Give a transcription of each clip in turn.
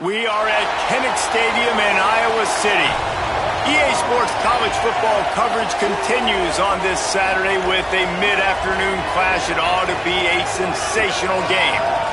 We are at Kinnick Stadium in Iowa City. EA Sports college football coverage continues on this Saturday with a mid-afternoon clash. It ought to be a sensational game.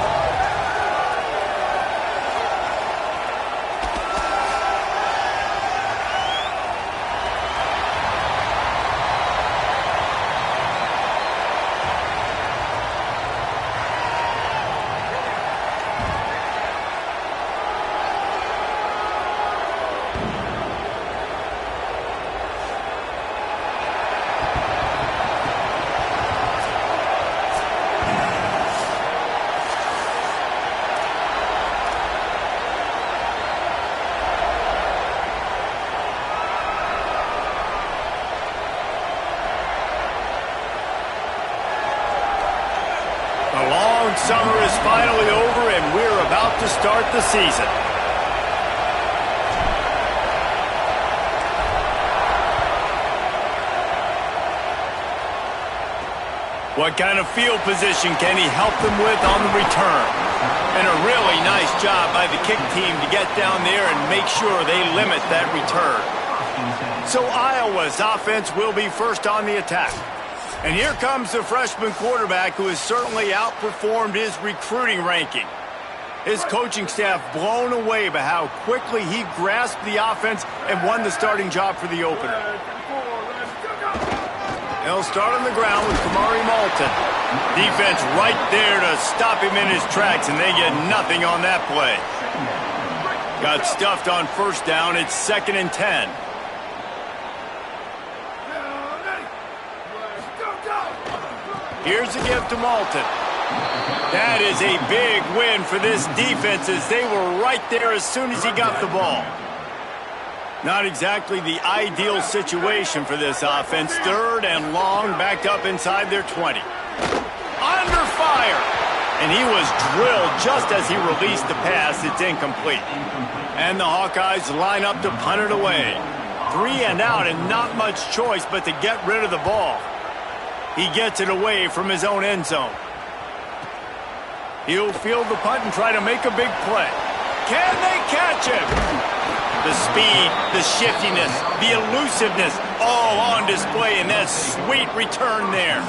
Summer is finally over, and we're about to start the season. What kind of field position can he help them with on the return? And a really nice job by the kick team to get down there and make sure they limit that return. So Iowa's offense will be first on the attack. And here comes the freshman quarterback who has certainly outperformed his recruiting ranking. His coaching staff blown away by how quickly he grasped the offense and won the starting job for the opener. They'll start on the ground with Kamari Malton. Defense right there to stop him in his tracks, and they get nothing on that play. Got stuffed on first down. It's 2nd and 10. Here's the give to Malton. That is a big win for this defense as they were right there as soon as he got the ball. Not exactly the ideal situation for this offense. 3rd and long, backed up inside their 20. Under fire! And he was drilled just as he released the pass. It's incomplete. And the Hawkeyes line up to punt it away. 3 and out and not much choice but to get rid of the ball. He gets it away from his own end zone. He'll field the punt and try to make a big play. Can they catch him? The speed, the shiftiness, the elusiveness, all on display in that sweet return there.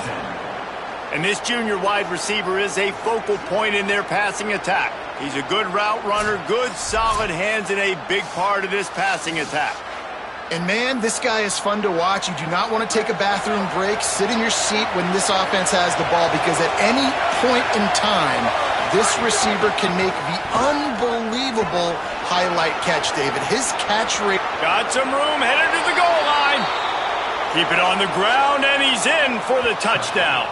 And this junior wide receiver is a focal point in their passing attack. He's a good route runner, good solid hands, and a big part of this passing attack. And, man, this guy is fun to watch. You do not want to take a bathroom break. Sit in your seat when this offense has the ball because at any point in time, this receiver can make the unbelievable highlight catch, David. His catch rate. Got some room, headed to the goal line. Keep it on the ground, and he's in for the touchdown.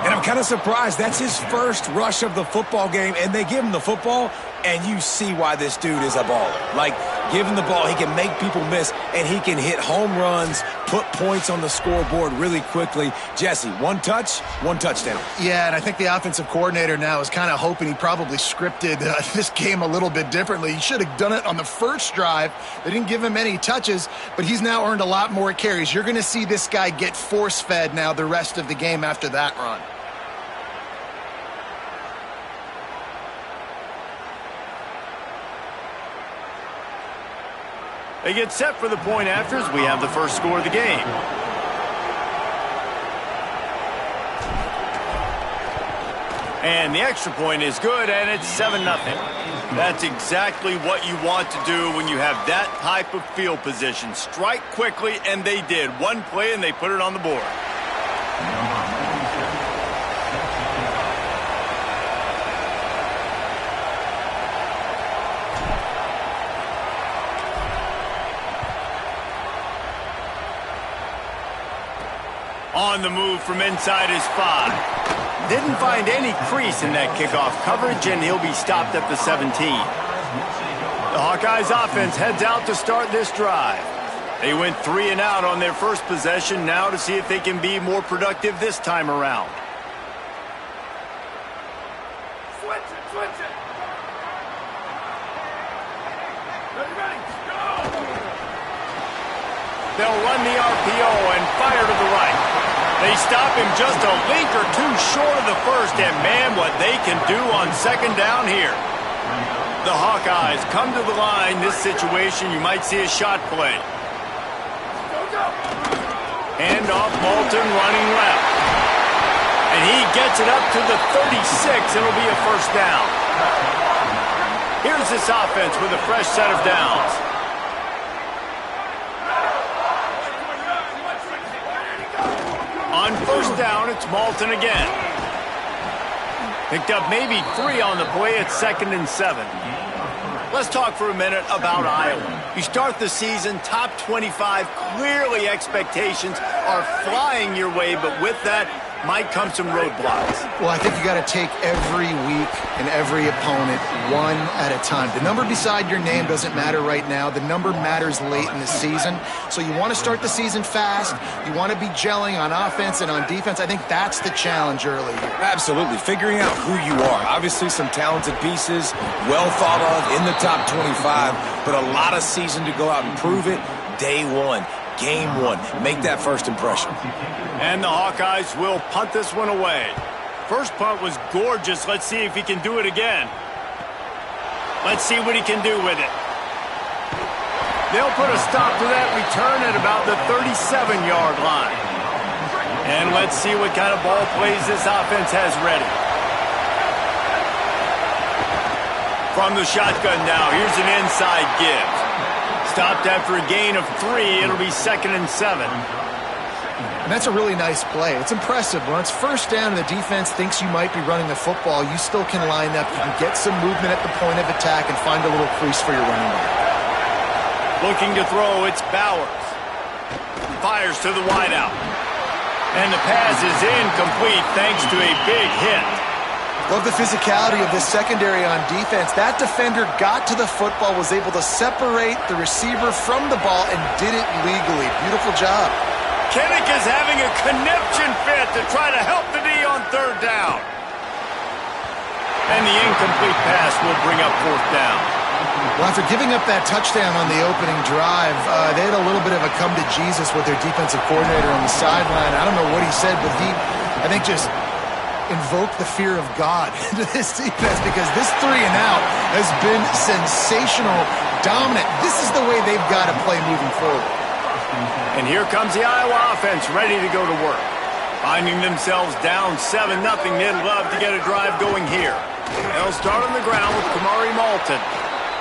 And I'm kind of surprised. That's his first rush of the football game, and they give him the football, and you see why this dude is a baller. Like, give him the ball, he can make people miss, and he can hit home runs, put points on the scoreboard really quickly. Jesse, one touch, one touchdown. Yeah, and I think the offensive coordinator now is kind of hoping he probably scripted this game a little bit differently. He should have done it on the first drive. They didn't give him any touches, but he's now earned a lot more carries. You're going to see this guy get force-fed now the rest of the game after that run. They get set for the point afters. We have the first score of the game. And the extra point is good, and it's 7-0. That's exactly what you want to do when you have that type of field position. Strike quickly, and they did. One play, and they put it on the board. On the move from inside his 5. Didn't find any crease in that kickoff coverage, and he'll be stopped at the 17. The Hawkeyes offense heads out to start this drive. They went 3 and out on their first possession, now to see if they can be more productive this time around. Switch it, switch it. Ready, go! They'll run the RPO and fire to the right. They stop him just a link or two short of the first, and man, what they can do on second down here. The Hawkeyes come to the line. This situation, you might see a shot play. Hand off, Moulton running left. And he gets it up to the 36. It'll be a first down. Here's this offense with a fresh set of downs. On first down, it's Moulton again. Picked up maybe 3 on the play at 2nd and 7. Let's talk for a minute about Iowa. You start the season top 25. Clearly expectations are flying your way, but with that might come some roadblocks. Well, I think you got to take every week and every opponent one at a time. The number beside your name doesn't matter right now. The number matters late in the season. So you want to start the season fast. You want to be gelling on offense and on defense. I think that's the challenge early here. Absolutely. Figuring out who you are. Obviously some talented pieces, well thought of in the top 25, but a lot of season to go out and prove it. Day one, game one. Make that first impression. And the Hawkeyes will punt this one away. First punt was gorgeous. Let's see if he can do it again. Let's see what he can do with it. They'll put a stop to that return at about the 37-yard line. And let's see what kind of ball plays this offense has ready. From the shotgun now, here's an inside give. Stopped after a gain of 3. It'll be 2nd and 7. And that's a really nice play. It's impressive. When it's first down and the defense thinks you might be running the football, you still can line up. You can get some movement at the point of attack and find a little crease for your running back. Looking to throw, it's Bowers. Fires to the wideout. And the pass is incomplete thanks to a big hit. Love the physicality of this secondary on defense. That defender got to the football, was able to separate the receiver from the ball, and did it legally. Beautiful job. Kinnick is having a conniption fit to try to help the D on 3rd down. And the incomplete pass will bring up 4th down. Well, after giving up that touchdown on the opening drive, they had a little bit of a come to Jesus with their defensive coordinator on the sideline. I don't know what he said, but he, I think, just invoked the fear of God into this defense, because this 3 and out has been sensational, dominant. This is the way they've got to play moving forward. And here comes the Iowa offense ready to go to work. Finding themselves down 7-0, they'd love to get a drive going here. They'll start on the ground with Kamari Moulton.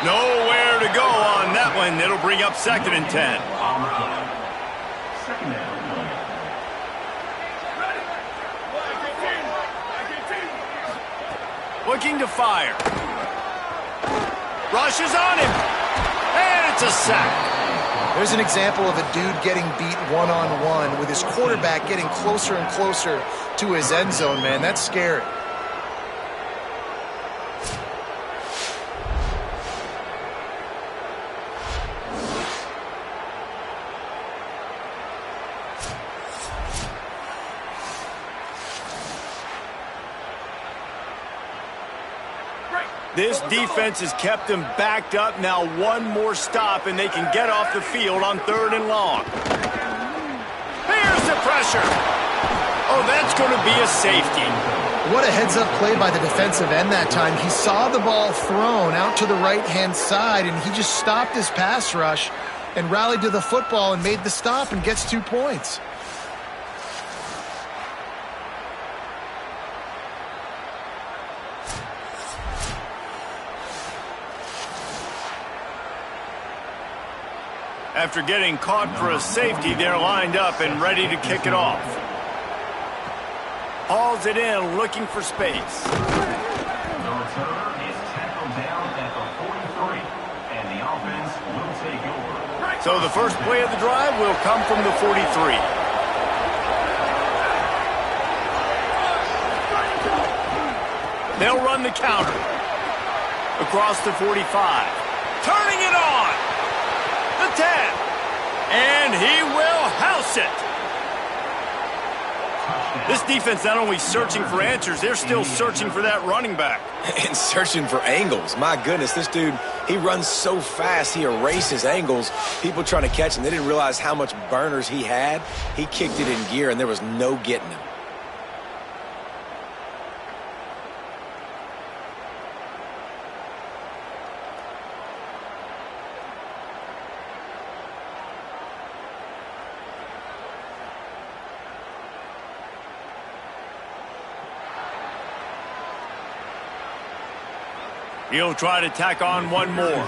Nowhere to go on that one. It'll bring up 2nd and 10. Looking to fire. Rushes on him. And it's a sack. There's an example of a dude getting beat one-on-one with his quarterback getting closer and closer to his end zone, man. That's scary. This defense has kept them backed up. Now one more stop, and they can get off the field on 3rd and long. Here's the pressure. Oh, that's going to be a safety. What a heads-up play by the defensive end that time. He saw the ball thrown out to the right-hand side, and he just stopped his pass rush and rallied to the football and made the stop and gets 2 points. After getting caught for a safety, they're lined up and ready to kick it off. Hauls it in, looking for space. The return is tackled down at the 43, and the offense will take over. So the first play of the drive will come from the 43. They'll run the counter. Across the 45. Turning it on. The 10. And he will house it. This defense not only searching for answers, they're still searching for that running back. And searching for angles. My goodness, this dude, he runs so fast, he erases angles. People trying to catch him, they didn't realize how much burners he had. He kicked it in gear, and there was no getting him. He'll try to tack on one more.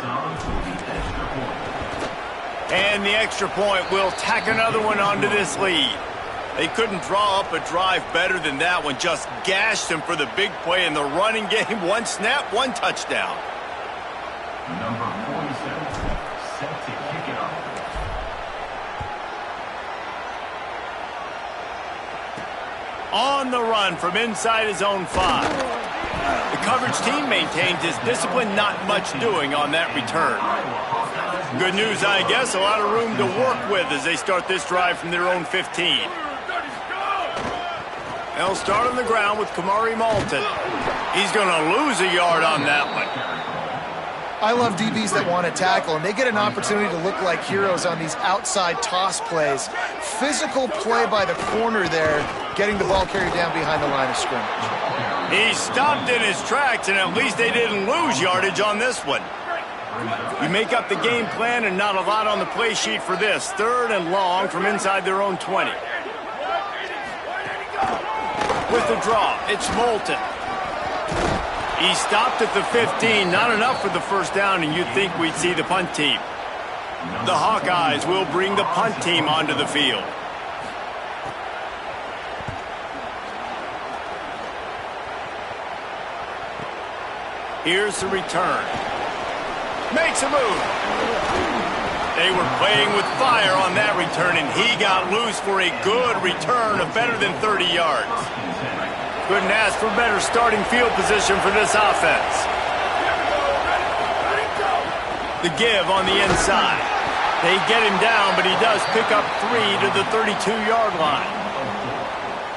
And the extra point will tack another one onto this lead. They couldn't draw up a drive better than that one. Just gashed him for the big play in the running game. One snap, one touchdown. Number 47, set to kick it off. On the run from inside his own 5. The coverage team maintained his discipline, not much doing on that return. Good news, I guess, a lot of room to work with as they start this drive from their own 15. They'll start on the ground with Kamari Malton. He's going to lose a yard on that one. I love DBs that want to tackle, and they get an opportunity to look like heroes on these outside toss plays. Physical play by the corner there, getting the ball carried down behind the line of scrimmage. He stopped in his tracks, and at least they didn't lose yardage on this one. You make up the game plan and not a lot on the play sheet for this. 3rd and long from inside their own 20. With the draw, it's Moulton. He stopped at the 15, not enough for the first down, and you'd think we'd see the punt team. The Hawkeyes will bring the punt team onto the field. Here's the return. Makes a move. They were playing with fire on that return, and he got loose for a good return of better than 30 yards. Couldn't ask for better starting field position for this offense. The give on the inside. They get him down, but he does pick up 3 to the 32-yard line.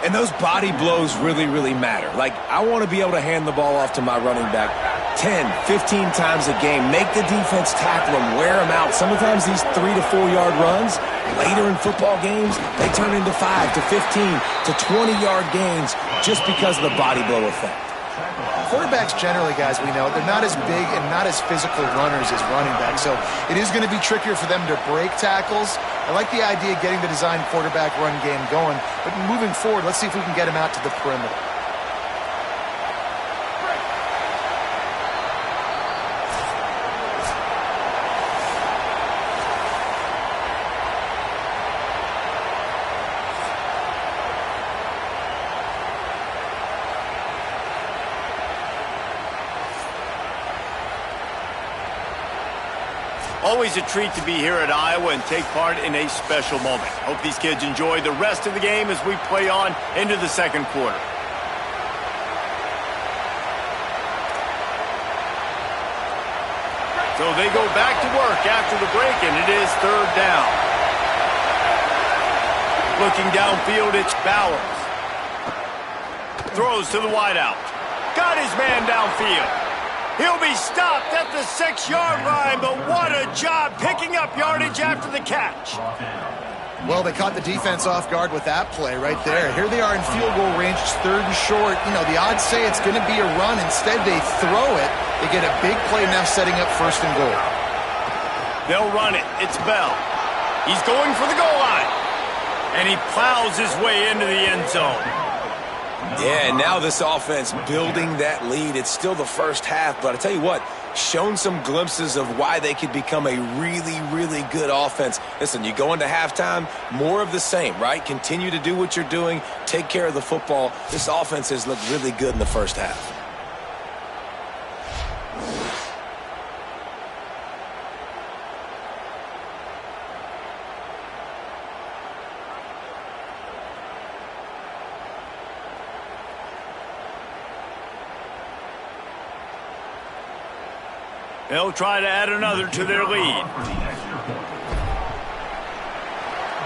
And those body blows really, really matter. Like, I want to be able to hand the ball off to my running back 10, 15 times a game. Make the defense tackle him, wear him out. Sometimes these 3 to 4 yard runs, later in football games, they turn into 5 to 15 to 20-yard gains just because of the body blow effect. Quarterbacks generally, guys, we know, they're not as big and not as physical runners as running backs, so it is going to be trickier for them to break tackles. I like the idea of getting the design quarterback run game going, but moving forward, let's see if we can get him out to the perimeter. Always a treat to be here at Iowa and take part in a special moment. Hope these kids enjoy the rest of the game as we play on into the second quarter. So they go back to work after the break, and it is 3rd down. Looking downfield, it's Bowers. Throws to the wideout. Got his man downfield. He'll be stopped at the 6-yard line, but what a job picking up yardage after the catch. Well, they caught the defense off guard with that play right there. Here they are in field goal range, it's 3rd and short. You know, the odds say it's going to be a run. Instead, they throw it. They get a big play now setting up 1st and goal. They'll run it. It's Bell. He's going for the goal line. And he plows his way into the end zone. Yeah, and now this offense building that lead. It's still the first half, but I tell you what, shown some glimpses of why they could become a really, really good offense. Listen, you go into halftime, more of the same, right? Continue to do what you're doing, take care of the football. This offense has looked really good in the first half. They'll try to add another to their lead.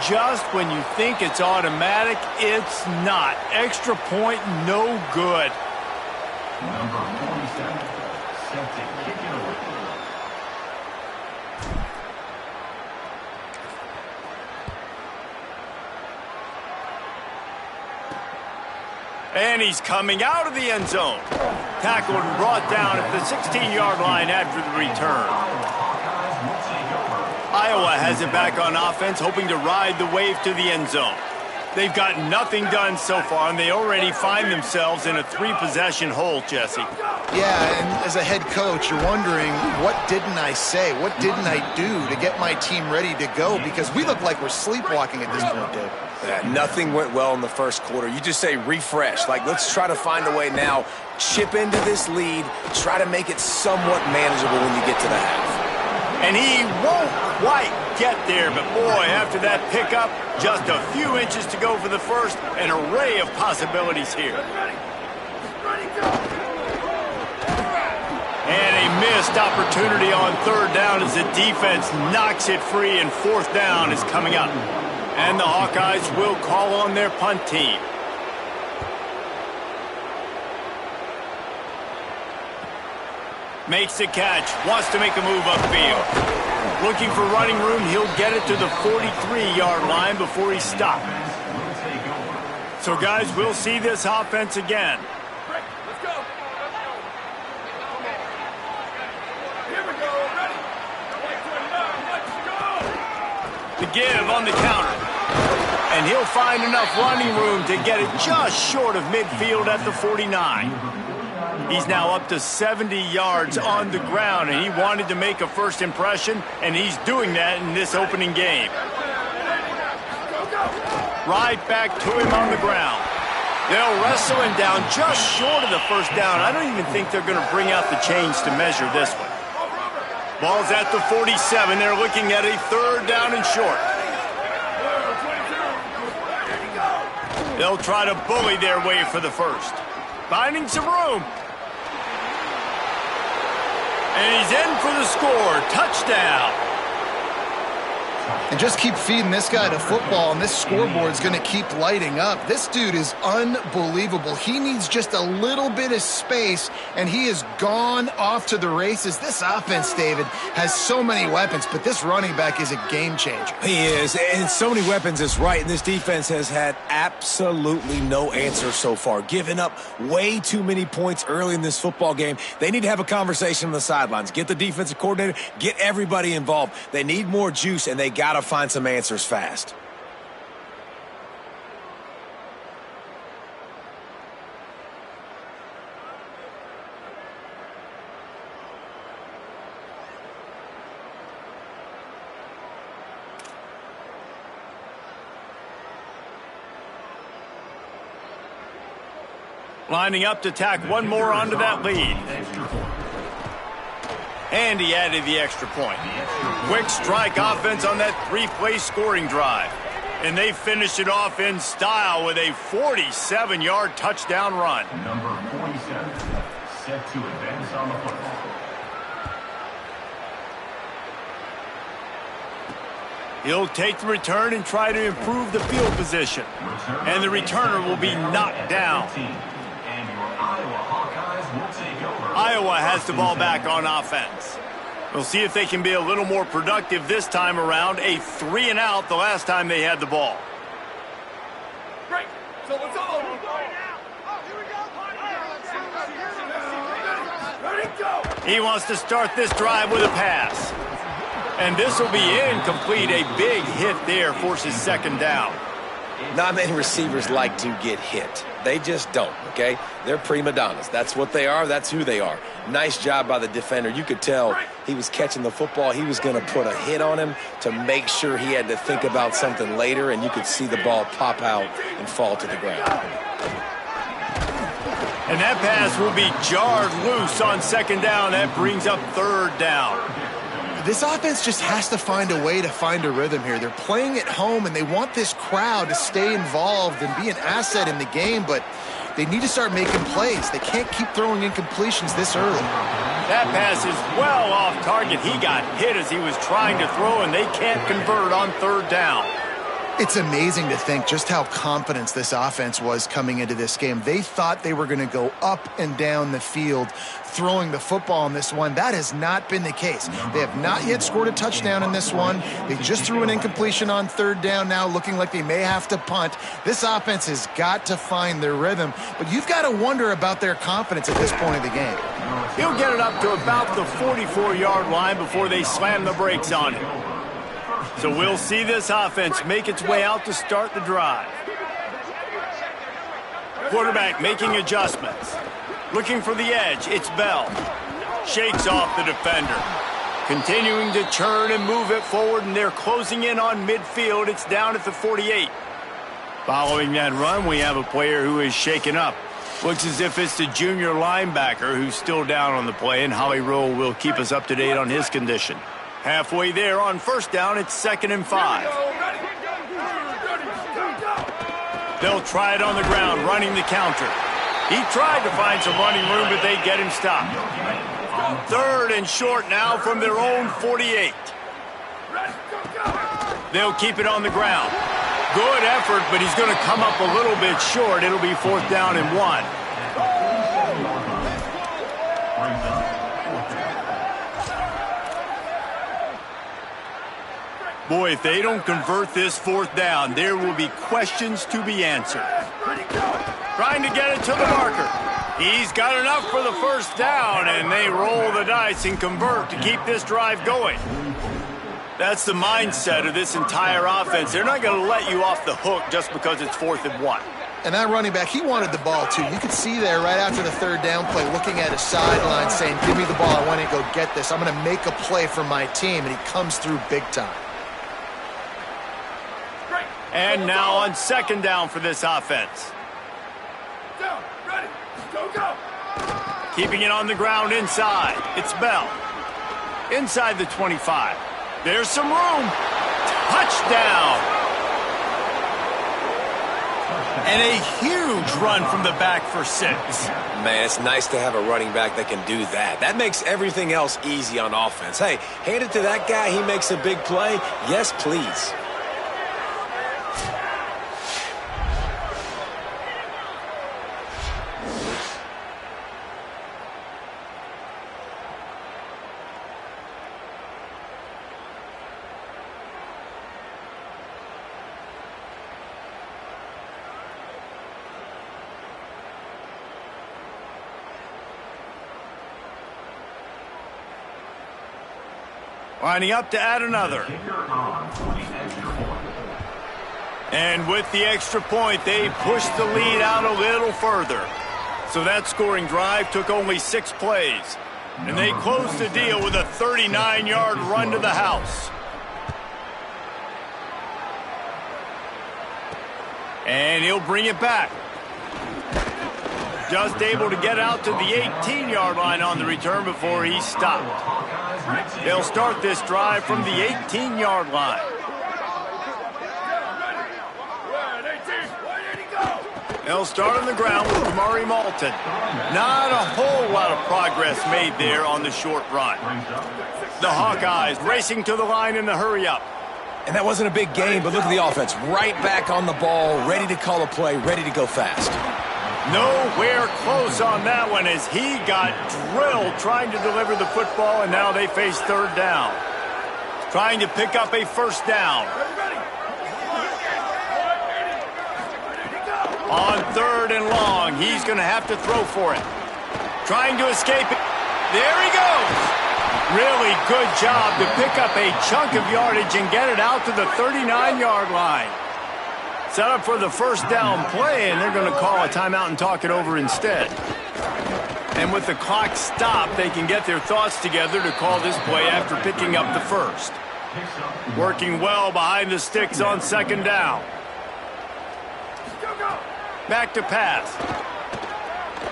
Just when you think it's automatic, it's not. Extra point, no good. Number 47, set to kick it away. And he's coming out of the end zone. Tackled and brought down at the 16-yard line after the return. Iowa has it back on offense, hoping to ride the wave to the end zone. They've gotten nothing done so far, and they already find themselves in a 3-possession hole, Jesse. Yeah, and as a head coach, you're wondering, what didn't I say? What didn't I do to get my team ready to go? Because we look like we're sleepwalking at this point, Dave. Yeah, nothing went well in the first quarter. You just say refresh. Like, let's try to find a way now, chip into this lead, try to make it somewhat manageable when you get to the half. And he won't quite get there, but boy, after that pickup, just a few inches to go for the first, an array of possibilities here. And a missed opportunity on 3rd down as the defense knocks it free, and 4th down is coming up. And the Hawkeyes will call on their punt team. Makes the catch, wants to make a move upfield. Looking for running room, he'll get it to the 43-yard line before he's stopped. So, guys, we'll see this offense again. Let's go. Here we go. Ready? 29. Let's go. The give on the counter. And he'll find enough running room to get it just short of midfield at the 49. He's now up to 70 yards on the ground, and he wanted to make a first impression, and he's doing that in this opening game. Right back to him on the ground. They'll wrestle him down just short of the first down. I don't even think they're going to bring out the chains to measure this one. Ball's at the 47. They're looking at a 3rd down and short. They'll try to bully their way for the first. Finding some room. And he's in for the score. Touchdown. And just keep feeding this guy the football, and this scoreboard's going to keep lighting up. This dude is unbelievable. He needs just a little bit of space, and he is gone off to the races. This offense, David, has so many weapons, but this running back is a game changer. He is, and so many weapons is right, and this defense has had absolutely no answer so far. Giving up way too many points early in this football game. They need to have a conversation on the sidelines. Get the defensive coordinator, get everybody involved. They need more juice, and they got to find some answers fast. Lining up to tack one more onto that lead. And he added the extra point. Quick strike offense on that 3-play scoring drive. And they finish it off in style with a 47-yard touchdown run. Number 47, set to advance on the football. He'll take the return and try to improve the field position. And the returner will be knocked down. And your Iowa Hawkeyes will take over. Iowa has the ball back on offense. We'll see if they can be a little more productive this time around. A 3-and-out the last time they had the ball. Great. So let's all. Ready, go. He wants to start this drive with a pass. And this will be incomplete. A big hit there forces 2nd down. Not many receivers like to get hit. They just don't, okay? They're prima donnas. That's what they are. That's who they are. Nice job by the defender. You could tell he was catching the football. He was going to put a hit on him to make sure he had to think about something later, and you could see the ball pop out and fall to the ground. And that pass will be jarred loose on 2nd down. That brings up 3rd down. This offense just has to find a way to find a rhythm here. They're playing at home, and they want this crowd to stay involved and be an asset in the game, but they need to start making plays. They can't keep throwing incompletions this early. That pass is well off target. He got hit as he was trying to throw, and they can't convert on 3rd down. It's amazing to think just how confident this offense was coming into this game. They thought they were going to go up and down the field throwing the football in this one. That has not been the case. They have not yet scored a touchdown in this one. They just threw an incompletion on 3rd down now, looking like they may have to punt. This offense has got to find their rhythm, but you've got to wonder about their confidence at this point of the game. He'll get it up to about the 44-yard line before they slam the brakes on him. So we'll see this offense make its way out to start the drive. Quarterback making adjustments. Looking for the edge, it's Bell. Shakes off the defender. Continuing to churn and move it forward, and they're closing in on midfield. It's down at the 48. Following that run, we have a player who is shaken up. Looks as if it's the junior linebacker who's still down on the play, and Howie Rowe will keep us up to date on his condition. Halfway there on first down, it's 2nd and 5. They'll try it on the ground, running the counter. He tried to find some running room, but they get him stopped. 3rd and short now from their own 48. They'll keep it on the ground. Good effort, but he's going to come up a little bit short. It'll be 4th down and 1. Boy, if they don't convert this 4th down, there will be questions to be answered. Trying to get it to the marker. He's got enough for the 1st down, and they roll the dice and convert to keep this drive going. That's the mindset of this entire offense. They're not going to let you off the hook just because it's 4th and 1. And that running back, he wanted the ball, too. You could see there right after the 3rd down play, looking at his sideline, saying, give me the ball. I want to go get this. I'm going to make a play for my team, and he comes through big time. And now on 2nd down for this offense. Down, ready, go, go. Keeping it on the ground inside. It's Bell. Inside the 25. There's some room. Touchdown. And a huge run from the back for 6. Man, it's nice to have a running back that can do that. That makes everything else easy on offense. Hey, hand it to that guy. He makes a big play. Yes, please. Lining up to add another. And with the extra point, they pushed the lead out a little further. So that scoring drive took only 6 plays. And they closed the deal with a 39-yard run to the house. And he'll bring it back. Just able to get out to the 18-yard line on the return before he stopped. They'll start this drive from the 18-yard line. They'll start on the ground with Murray Malton. Not a whole lot of progress made there on the short run. The Hawkeyes racing to the line in the hurry-up. And that wasn't a big game, but look at the offense. Right back on the ball, ready to call a play, ready to go fast. Nowhere close on that one as he got drilled trying to deliver the football, and now they face 3rd down. Trying to pick up a 1st down. On 3rd and long, he's going to have to throw for it. Trying to escape it. There he goes. Really good job to pick up a chunk of yardage and get it out to the 39-yard line. Set up for the 1st down play, and they're going to call a timeout and talk it over instead. And with the clock stopped, they can get their thoughts together to call this play after picking up the 1st. Working well behind the sticks on 2nd down. Back to pass.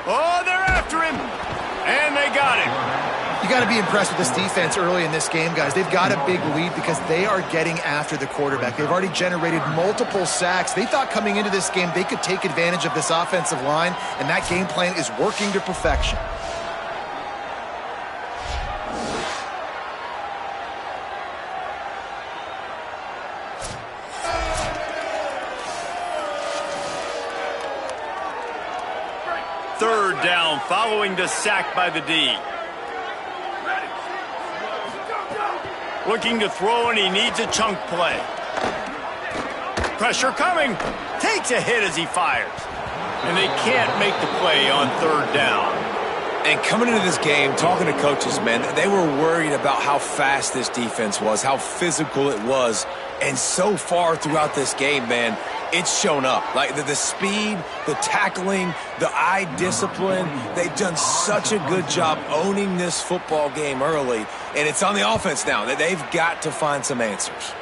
Oh, they're after him. And they got him. You got to be impressed with this defense early in this game, guys. They've got a big lead because they are getting after the quarterback. They've already generated multiple sacks. They thought coming into this game they could take advantage of this offensive line, and that game plan is working to perfection. Third down following the sack by the D. Looking to throw, and he needs a chunk play. Pressure coming. Takes a hit as he fires. And they can't make the play on 3rd down. And coming into this game, talking to coaches, man, they were worried about how fast this defense was, how physical it was. And so far throughout this game, man, it's shown up. Like the speed, the tackling, the eye discipline. They've done such a good job owning this football game early, and it's on the offense now that they've got to find some answers.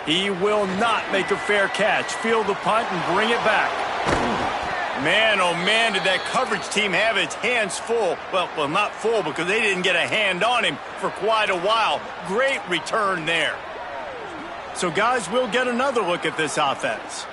He will not make a fair catch. Field the punt and bring it back. Man, oh man, did that coverage team have its hands full. Well, not full because they didn't get a hand on him for quite a while. Great return there. So, guys, we'll get another look at this offense.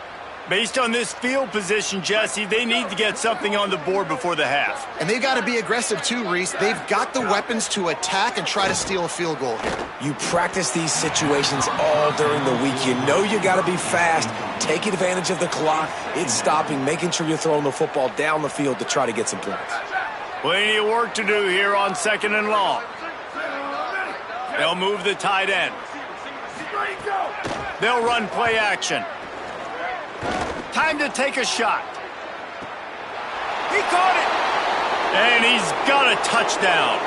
Based on this field position, Jesse, they need to get something on the board before the half. And they've got to be aggressive too, Reese. They've got the weapons to attack and try to steal a field goal here. You practice these situations all during the week. You know you got to be fast, take advantage of the clock. It's stopping, making sure you're throwing the football down the field to try to get some points. Plenty of work to do here on 2nd and long. They'll move the tight end. They'll run play action. Time to take a shot. He caught it. And he's got a touchdown.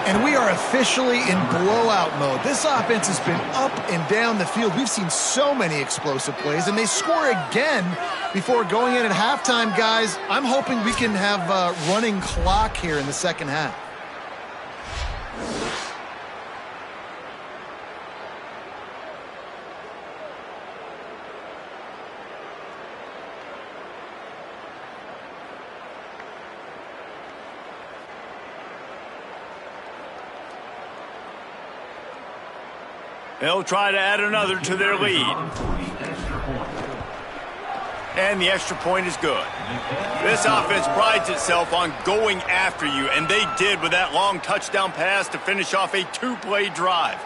And we are officially in blowout mode. This offense has been up and down the field. We've seen so many explosive plays, and they score again before going in at halftime, guys. I'm hoping we can have a running clock here in the second half. They'll try to add another to their lead. And the extra point is good. This offense prides itself on going after you, and they did with that long touchdown pass to finish off a 2-play drive.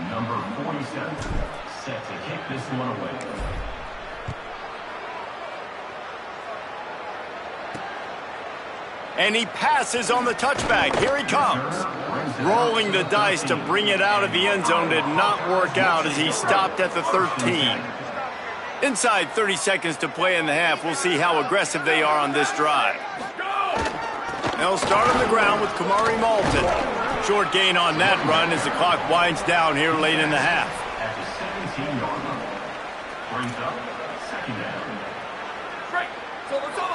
Number 47, set to kick this one away. And he passes on the touchback. Here he comes. Rolling the dice to bring it out of the end zone did not work out as he stopped at the 13. Inside 30 seconds to play in the half. We'll see how aggressive they are on this drive. They'll start on the ground with Kamari Malton. Short gain on that run as the clock winds down here late in the half. At the 17-yard line. Brings up 2nd down. Great. Solo.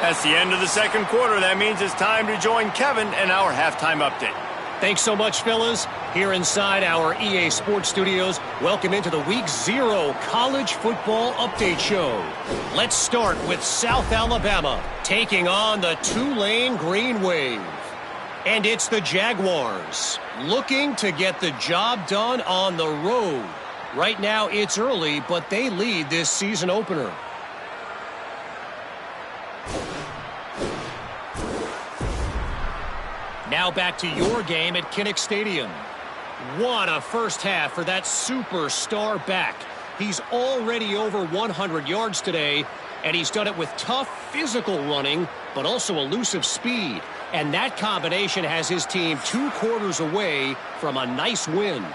That's the end of the second quarter. That means it's time to join Kevin and our halftime update. Thanks so much, fellas. Here inside our EA Sports Studios, welcome into the Week 0 College Football Update Show. Let's start with South Alabama taking on the Tulane Green Wave. And it's the Jaguars looking to get the job done on the road. Right now it's early, but they lead this season opener. Now back to your game at Kinnick Stadium. What a first half for that superstar back. He's already over 100 yards today, and he's done it with tough physical running, but also elusive speed. And that combination has his team 2 quarters away from a nice win.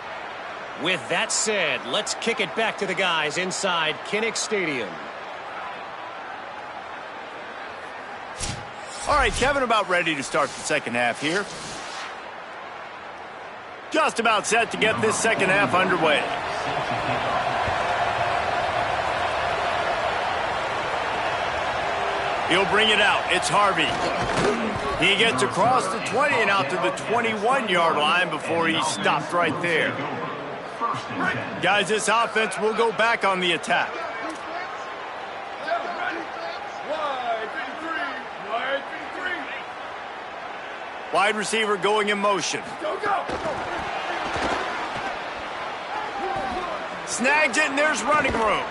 With that said, let's kick it back to the guys inside Kinnick Stadium. All right, Kevin, about ready to start the second half here. Just about set to get this second half underway. He'll bring it out. It's Harvey. He gets across the 20 and out to the 21-yard line before he stopped right there. Guys, this offense will go back on the attack. Wide receiver going in motion. Go. Snags it, and there's running room.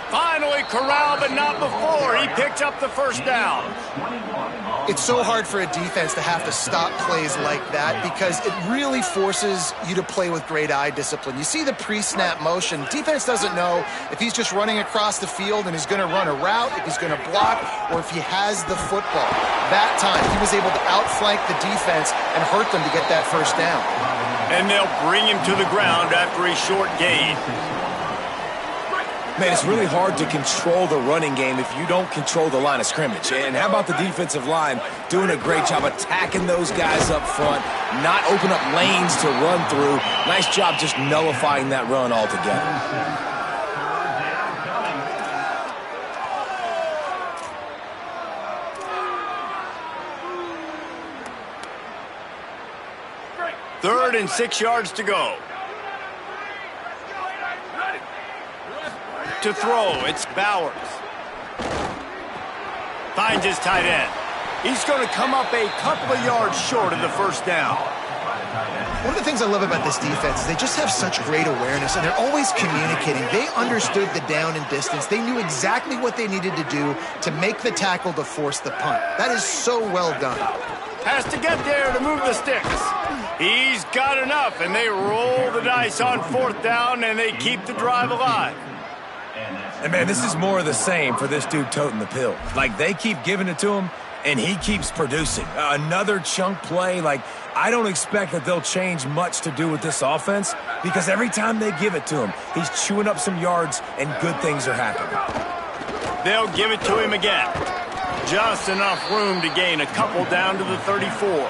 Finally corralled, but not before. He picked up the first down. It's so hard for a defense to have to stop plays like that because it really forces you to play with great eye discipline. You see the pre-snap motion. Defense doesn't know if he's just running across the field and he's going to run a route, if he's going to block, or if he has the football. That time, he was able to outflank the defense and hurt them to get that first down. And they'll bring him to the ground after a short gain. Man, it's really hard to control the running game if you don't control the line of scrimmage. And how about the defensive line doing a great job attacking those guys up front, not open up lanes to run through. Nice job just nullifying that run altogether. Third and 6 yards to go. To throw, it's Bowers. Finds his tight end. He's going to come up a couple of yards short of the first down. One of the things I love about this defense is they just have such great awareness, and they're always communicating. They understood the down and distance. They knew exactly what they needed to do to make the tackle to force the punt. That is so well done. Has to get there to move the sticks. He's got enough, and they roll the dice on fourth down, and they keep the drive alive. And, man, this is more of the same for this dude toting the pill. Like, they keep giving it to him, and he keeps producing. Another chunk play. Like, I don't expect that they'll change much to do with this offense because every time they give it to him, he's chewing up some yards, and good things are happening. They'll give it to him again. Just enough room to gain a couple down to the 34.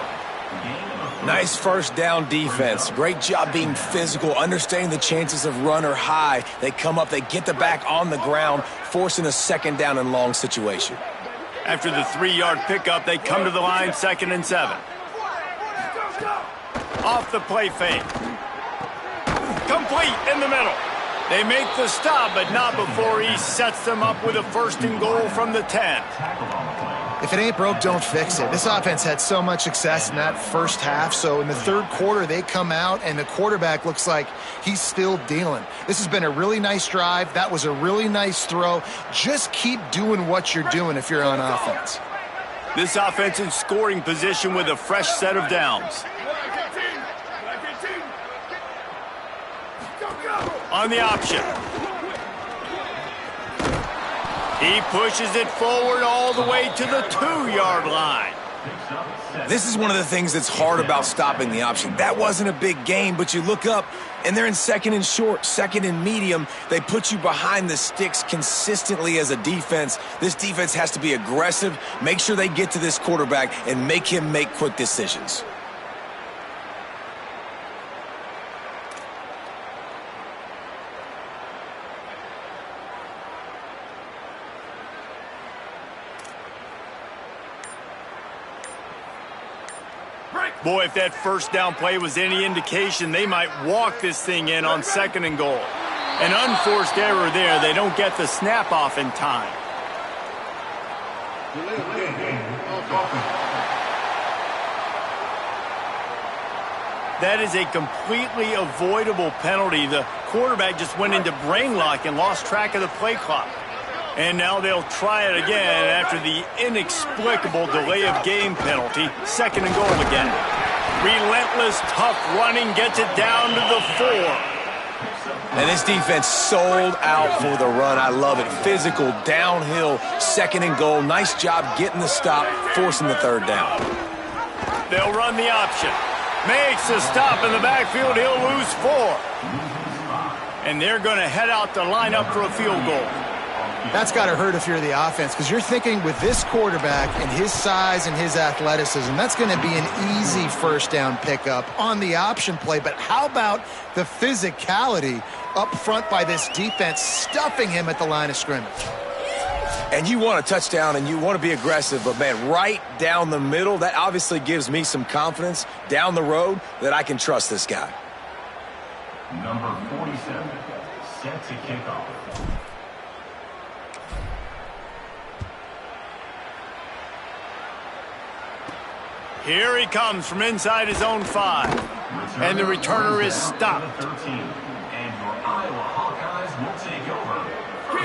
Nice first down defense. Great job being physical, understanding the chances of run are high. They come up, they get the back on the ground, forcing a second down and long situation. After the 3-yard pickup, they come to the line, 2nd and 7. Off the play fake. Complete in the middle. They make the stop, but not before he sets them up with a 1st and goal from the 10. If it ain't broke, don't fix it. This offense had so much success in that first half, so in the third quarter, they come out, and the quarterback looks like he's still dealing. This has been a really nice drive. That was a really nice throw. Just keep doing what you're doing if you're on offense. This offense in scoring position with a fresh set of downs. On the option. He pushes it forward all the way to the 2-yard line. This is one of the things that's hard about stopping the option. That wasn't a big gain, but you look up, and they're in 2nd and short, 2nd and medium. They put you behind the sticks consistently as a defense. This defense has to be aggressive, make sure they get to this quarterback, and make him make quick decisions. Boy, if that first down play was any indication, they might walk this thing in on 2nd and goal. An unforced error there. They don't get the snap off in time. That is a completely avoidable penalty. The quarterback just went into brain lock and lost track of the play clock. And now they'll try it again after the inexplicable delay of game penalty. 2nd and goal again. Relentless, tough running gets it down to the 4. And this defense sold out for the run. I love it. Physical, downhill, 2nd and goal. Nice job getting the stop, forcing the 3rd down. They'll run the option. Makes a stop in the backfield. He'll lose 4. And they're going to head out to line up for a field goal. That's got to hurt if you're the offense, because you're thinking with this quarterback and his size and his athleticism, that's going to be an easy first down pickup on the option play. But how about the physicality up front by this defense, stuffing him at the line of scrimmage? And you want a touchdown and you want to be aggressive, but, man, right down the middle, that obviously gives me some confidence down the road that I can trust this guy. Number 47, set to kick off. Here he comes from inside his own 5. And the returner is stopped.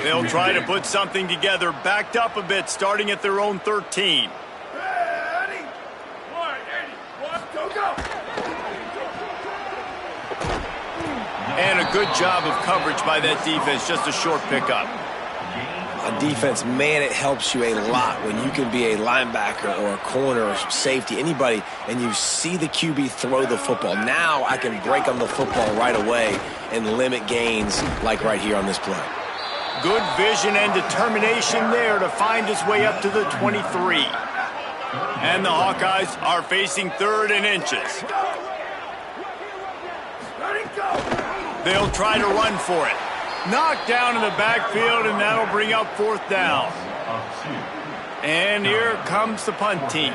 They'll try to put something together, backed up a bit, starting at their own 13. And a good job of coverage by that defense, just a short pickup. On defense, man, it helps you a lot when you can be a linebacker or a corner or safety, anybody, and you see the QB throw the football. Now I can break on the football right away and limit gains like right here on this play. Good vision and determination there to find his way up to the 23. And the Hawkeyes are facing 3rd and inches. They'll try to run for it. Knocked down in the backfield, and that'll bring up 4th down. And here comes the punt team.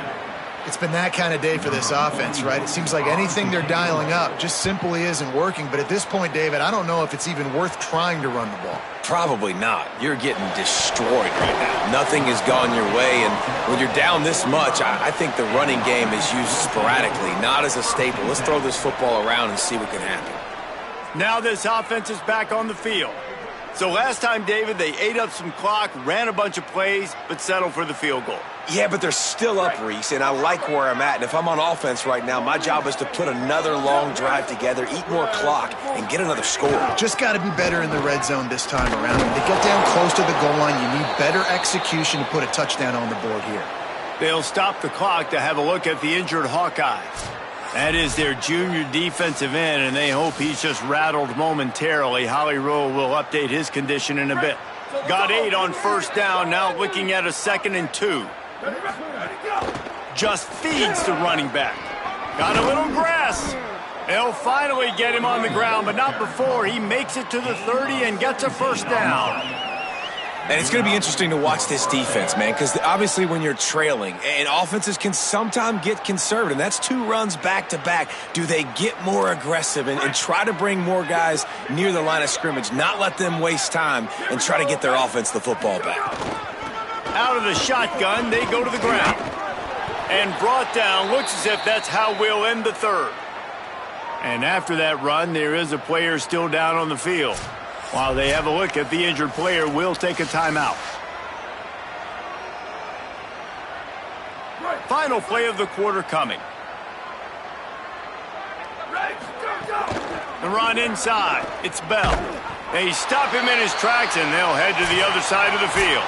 It's been that kind of day for this offense, right? It seems like anything they're dialing up just simply isn't working. But at this point, David, I don't know if it's even worth trying to run the ball. Probably not. You're getting destroyed right now. Nothing has gone your way, and when you're down this much, I think the running game is used sporadically, not as a staple. Let's throw this football around and see what can happen. Now this offense is back on the field. So last time, David, they ate up some clock, ran a bunch of plays, but settled for the field goal. Yeah, but they're still up, Reese, and I like where I'm at. And if I'm on offense right now, my job is to put another long drive together, eat more clock, and get another score. Just got to be better in the red zone this time around. When they get down close to the goal line, you need better execution to put a touchdown on the board here. They'll stop the clock to have a look at the injured Hawkeyes. That is their junior defensive end, and they hope he's just rattled momentarily. Holly Rowe will update his condition in a bit. Got 8 on 1st down, now looking at a 2nd and 2. Just feeds the running back. Got a little grass. They'll finally get him on the ground, but not before he makes it to the 30 and gets a 1st down. And it's going to be interesting to watch this defense, man, because obviously when you're trailing, and offenses can sometimes get conservative, and that's 2 runs back-to-back. Do they get more aggressive and try to bring more guys near the line of scrimmage, not let them waste time, and try to get their offense the football back? Out of the shotgun, they go to the ground. And brought down, looks as if that's how we'll end the 3rd. And after that run, there is a player still down on the field. While they have a look at the injured player, we'll take a timeout. Final play of the quarter coming. The run inside. It's Bell. They stop him in his tracks, and they'll head to the other side of the field.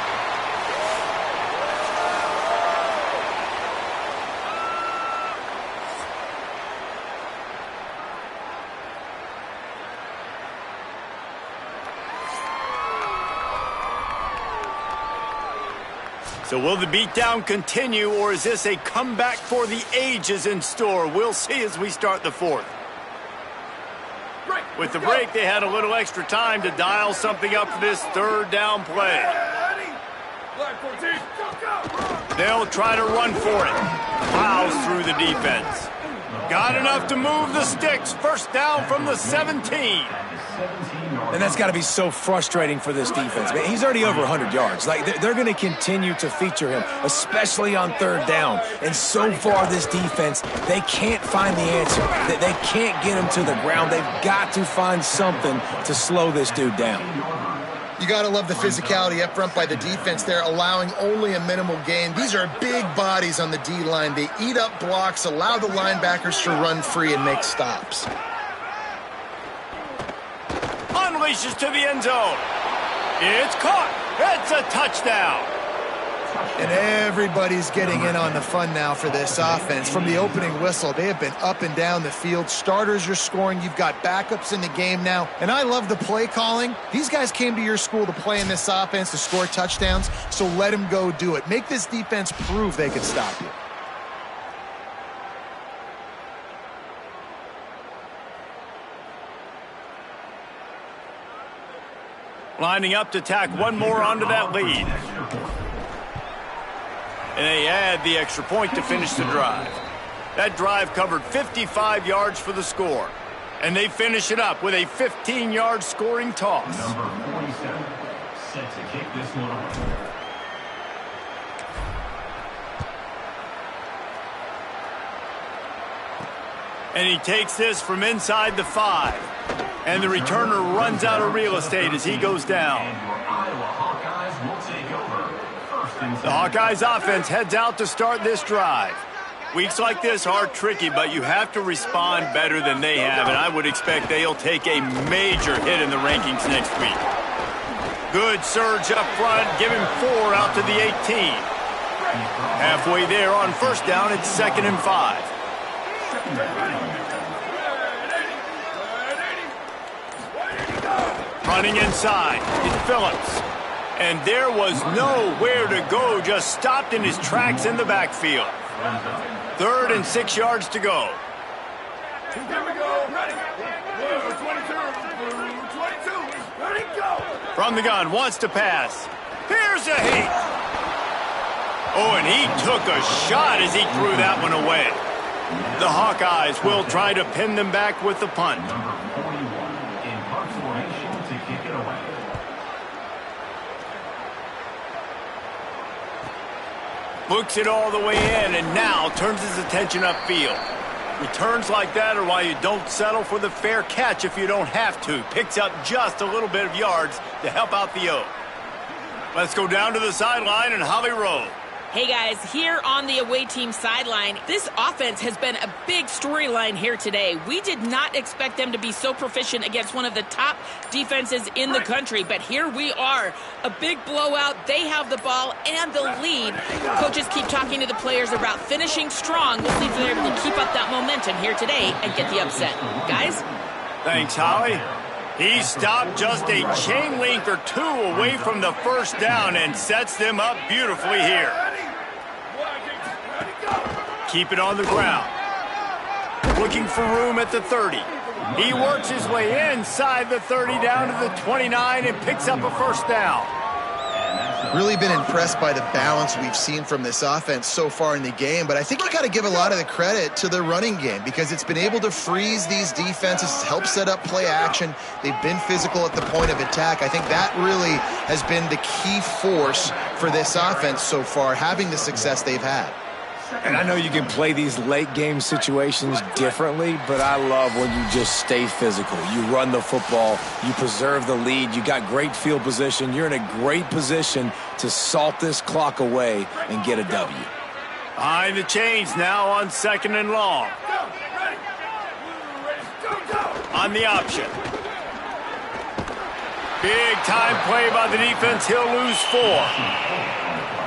So will the beatdown continue, or is this a comeback for the ages in store? We'll see as we start the 4th. With the break, they had a little extra time to dial something up for this 3rd down play. They'll try to run for it. Plows through the defense. Got enough to move the sticks. 1st down from the 17. And that's got to be so frustrating for this defense. Man, he's already over 100 yards. Like, they're going to continue to feature him, especially on 3rd down. And so far, this defense, they can't find the answer. They can't get him to the ground. They've got to find something to slow this dude down. You got to love the physicality up front by the defense there, allowing only a minimal gain. These are big bodies on the D-line. They eat up blocks, allow the linebackers to run free and make stops. Unleashes to the end zone. It's caught. It's a touchdown. And everybody's getting in on the fun now for this offense. From the opening whistle, they have been up and down the field. Starters are scoring. You've got backups in the game now. And I love the play calling. These guys came to your school to play in this offense to score touchdowns, so let them go do it. Make this defense prove they can stop you. Lining up to tack one more onto that lead. And they add the extra point to finish the drive. That drive covered 55 yards for the score. And they finish it up with a 15-yard scoring toss. Number 47, set to kick this one off. And he takes this from inside the 5. And the returner runs out of real estate as he goes down. And your Iowa Hawkeyes will take over. First and The Hawkeyes offense heads out to start this drive. Weeks like this are tricky, but you have to respond better than they have, and I would expect they'll take a major hit in the rankings next week. Good surge up front, give him 4 out to the 18. Halfway there on 1st down, it's 2nd and 5. Running inside is Phillips. And there was nowhere to go, just stopped in his tracks in the backfield. 3rd and 6 yards to go. Here we go. Ready. 22. Ready, go. From the gun, wants to pass. Here's a heat. Oh, and he took a shot as he threw that one away. The Hawkeyes will try to pin them back with the punt. Number 41 in punt formation to kick it away. Looks it all the way in and now turns his attention upfield. Returns like that are why you don't settle for the fair catch if you don't have to. Picks up just a little bit of yards to help out the O. Let's go down to the sideline and Holly Rowe. Hey guys, here on the away team sideline, this offense has been a big storyline here today. We did not expect them to be so proficient against one of the top defenses in the country, but here we are. A big blowout, they have the ball and the lead. Coaches keep talking to the players about finishing strong. We'll see if they're able to keep up that momentum here today and get the upset. Guys? Thanks, Holly. He stopped just a chain link or two away from the first down and sets them up beautifully here. Keep it on the ground. Looking for room at the 30. He works his way inside the 30 down to the 29 and picks up a first down. Really been impressed by the balance we've seen from this offense so far in the game, but I think you got to give a lot of the credit to the running game because it's been able to freeze these defenses, help set up play action. They've been physical at the point of attack. I think that really has been the key force for this offense so far, having the success they've had. And I know you can play these late game situations differently, but I love when you just stay physical. You run the football, you preserve the lead, you got great field position, you're in a great position to salt this clock away and get a W. Behind the chains now on 2nd and long. On the option. Big time play by the defense. He'll lose 4.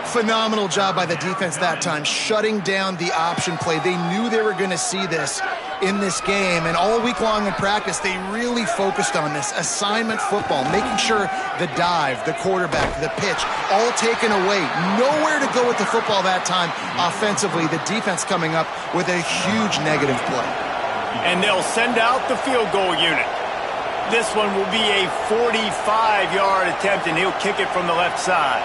Phenomenal job by the defense that time, shutting down the option play. They knew they were going to see this in this game, and all week long in practice, they really focused on this assignment football, making sure the dive, the quarterback, the pitch, all taken away. Nowhere to go with the football that time offensively. The defense coming up with a huge negative play. And they'll send out the field goal unit. This one will be a 45-yard attempt, and he'll kick it from the left side.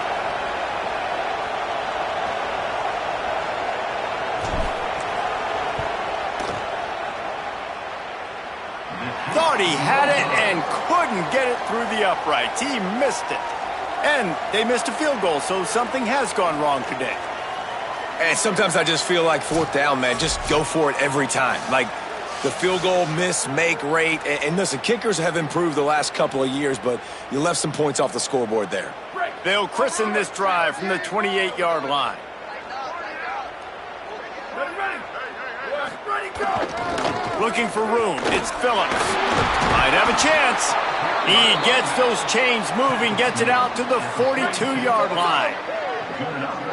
Thought he had it and couldn't get it through the uprights. He missed it. And they missed a field goal, so something has gone wrong today. And sometimes I just feel like 4th down, man, just go for it every time. Like the field goal miss-make rate. And listen, kickers have improved the last couple of years, but you left some points off the scoreboard there. They'll christen this drive from the 28-yard line. Ready, go. Looking for room. It's Phillips. Might have a chance. He gets those chains moving, gets it out to the 42-yard line.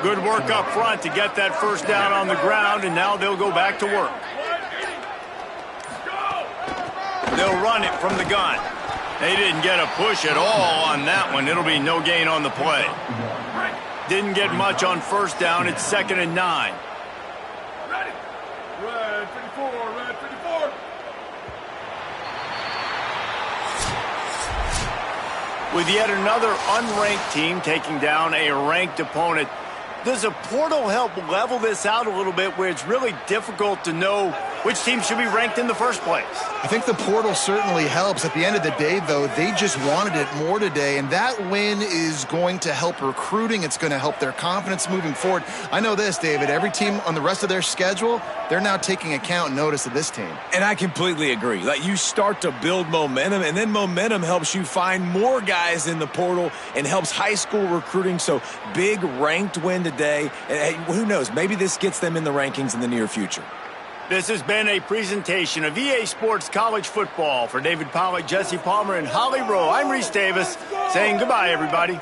Good work up front to get that first down on the ground, and now they'll go back to work. They'll run it from the gun. They didn't get a push at all on that one. It'll be no gain on the play. Didn't get much on first down. It's 2nd and 9. Ready. Red 54, red 54. With yet another unranked team taking down a ranked opponent, does a portal help level this out a little bit where it's really difficult to know which team should be ranked in the first place? I think the portal certainly helps. At the end of the day, though, they just wanted it more today, and that win is going to help recruiting. It's going to help their confidence moving forward. I know this, David, every team on the rest of their schedule, they're now taking account and notice of this team. And I completely agree. Like, you start to build momentum, and then momentum helps you find more guys in the portal and helps high school recruiting. So big ranked win today. And who knows, maybe this gets them in the rankings in the near future. This has been a presentation of EA Sports College Football. For David Pollack, Jesse Palmer, and Holly Rowe, I'm Reese Davis saying goodbye, everybody.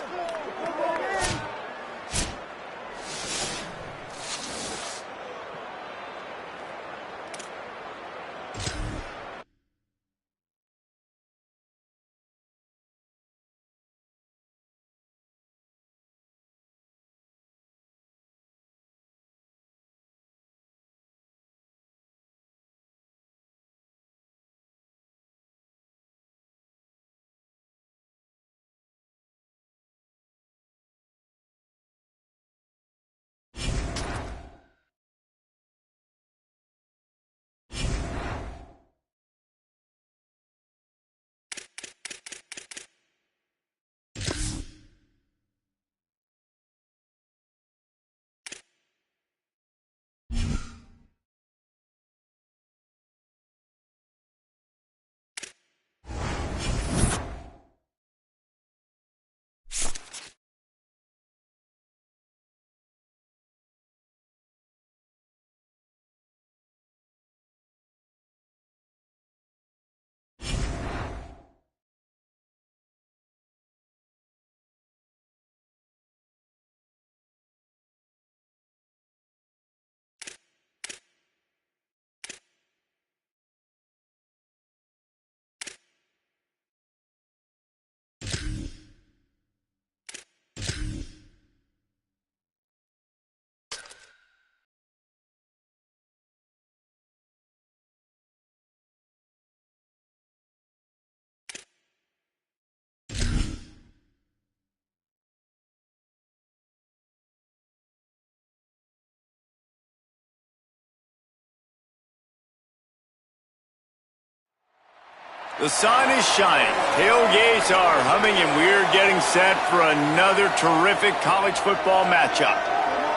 The sun is shining, tailgates are humming, and we're getting set for another terrific college football matchup.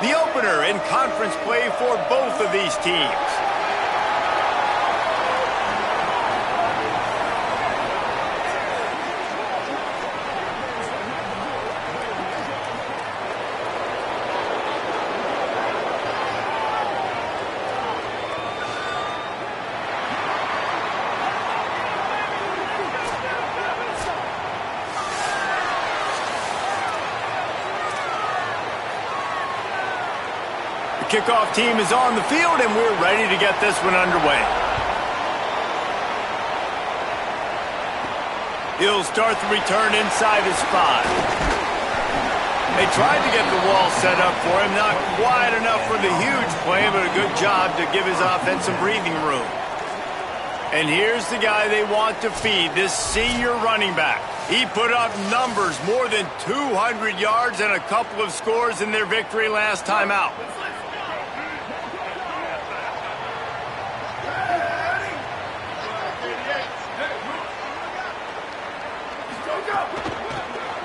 The opener in conference play for both of these teams. Kickoff team is on the field, and we're ready to get this one underway. He'll start the return inside his 5. They tried to get the wall set up for him. Not quite enough for the huge play, but a good job to give his offense some breathing room. And here's the guy they want to feed, this senior running back. He put up numbers, more than 200 yards and a couple of scores in their victory last time out.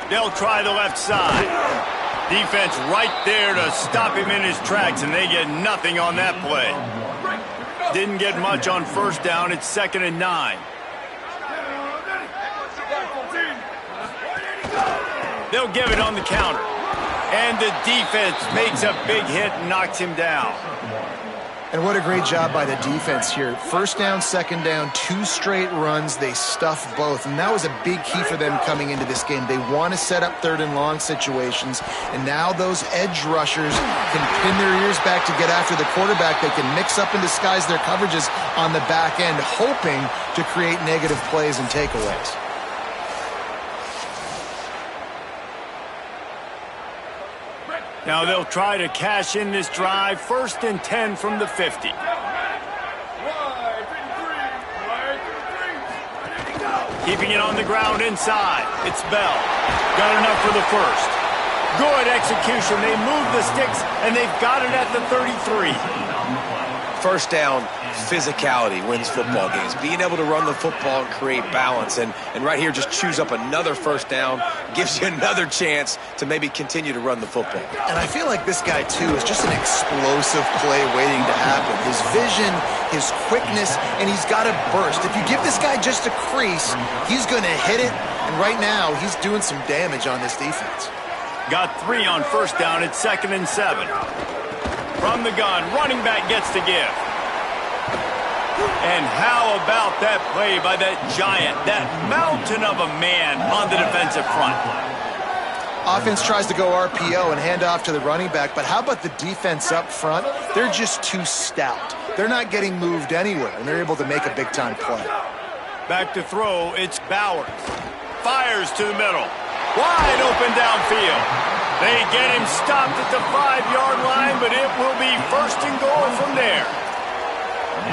They'll try the left side. Defense right there to stop him in his tracks, and they get nothing on that play. Didn't get much on first down. It's 2nd and 9. They'll give it on the counter. And the defense makes a big hit and knocks him down. And what a great job by the defense here. First down, second down, 2 straight runs. They stuffed both. And that was a big key for them coming into this game. They want to set up 3rd and long situations. And now those edge rushers can pin their ears back to get after the quarterback. They can mix up and disguise their coverages on the back end, hoping to create negative plays and takeaways. Now they'll try to cash in this drive. 1st and 10 from the 50. Keeping it on the ground inside. It's Bell. Got enough for the first. Good execution. They move the sticks, and they've got it at the 33. First down, physicality wins football games. Being able to run the football and create balance. And right here, just choose up another first down. Gives you another chance to maybe continue to run the football. And I feel like this guy, too, is just an explosive play waiting to happen. His vision, his quickness, and he's got a burst. If you give this guy just a crease, he's going to hit it. And right now, he's doing some damage on this defense. Got 3 on first down. It's 2nd and 7. From the gun, running back gets to give. And how about that play by that giant, that mountain of a man on the defensive front? Offense tries to go RPO and hand off to the running back, but how about the defense up front? They're just too stout. They're not getting moved anywhere, and they're able to make a big-time play. Back to throw, it's Bowers. Fires to the middle. Wide open downfield. They get him stopped at the 5-yard line, but it will be 1st and goal from there.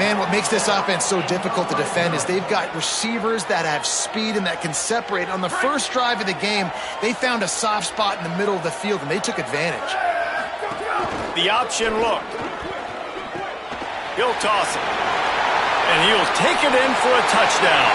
Man, what makes this offense so difficult to defend is they've got receivers that have speed and that can separate. On the first drive of the game, they found a soft spot in the middle of the field, and they took advantage. The option look. He'll toss it. And he'll take it in for a touchdown.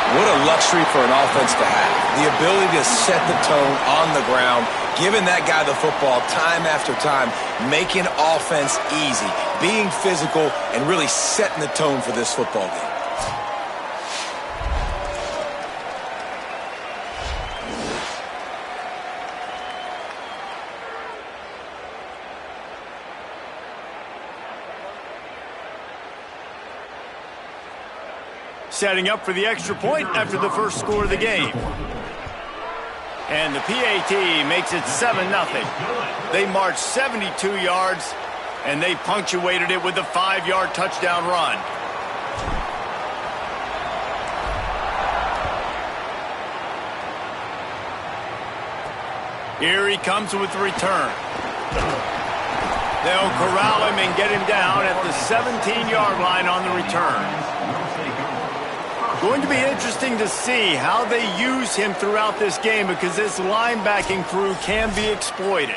What a luxury for an offense to have. The ability to set the tone on the ground, giving that guy the football time after time, making offense easy, being physical, and really setting the tone for this football game. Setting up for the extra point after the first score of the game. And the PAT makes it 7-0. They marched 72 yards, and they punctuated it with a 5-yard touchdown run. Here he comes with the return. They'll corral him and get him down at the 17-yard line on the return. Going to be interesting to see how they use him throughout this game because this linebacking crew can be exploited.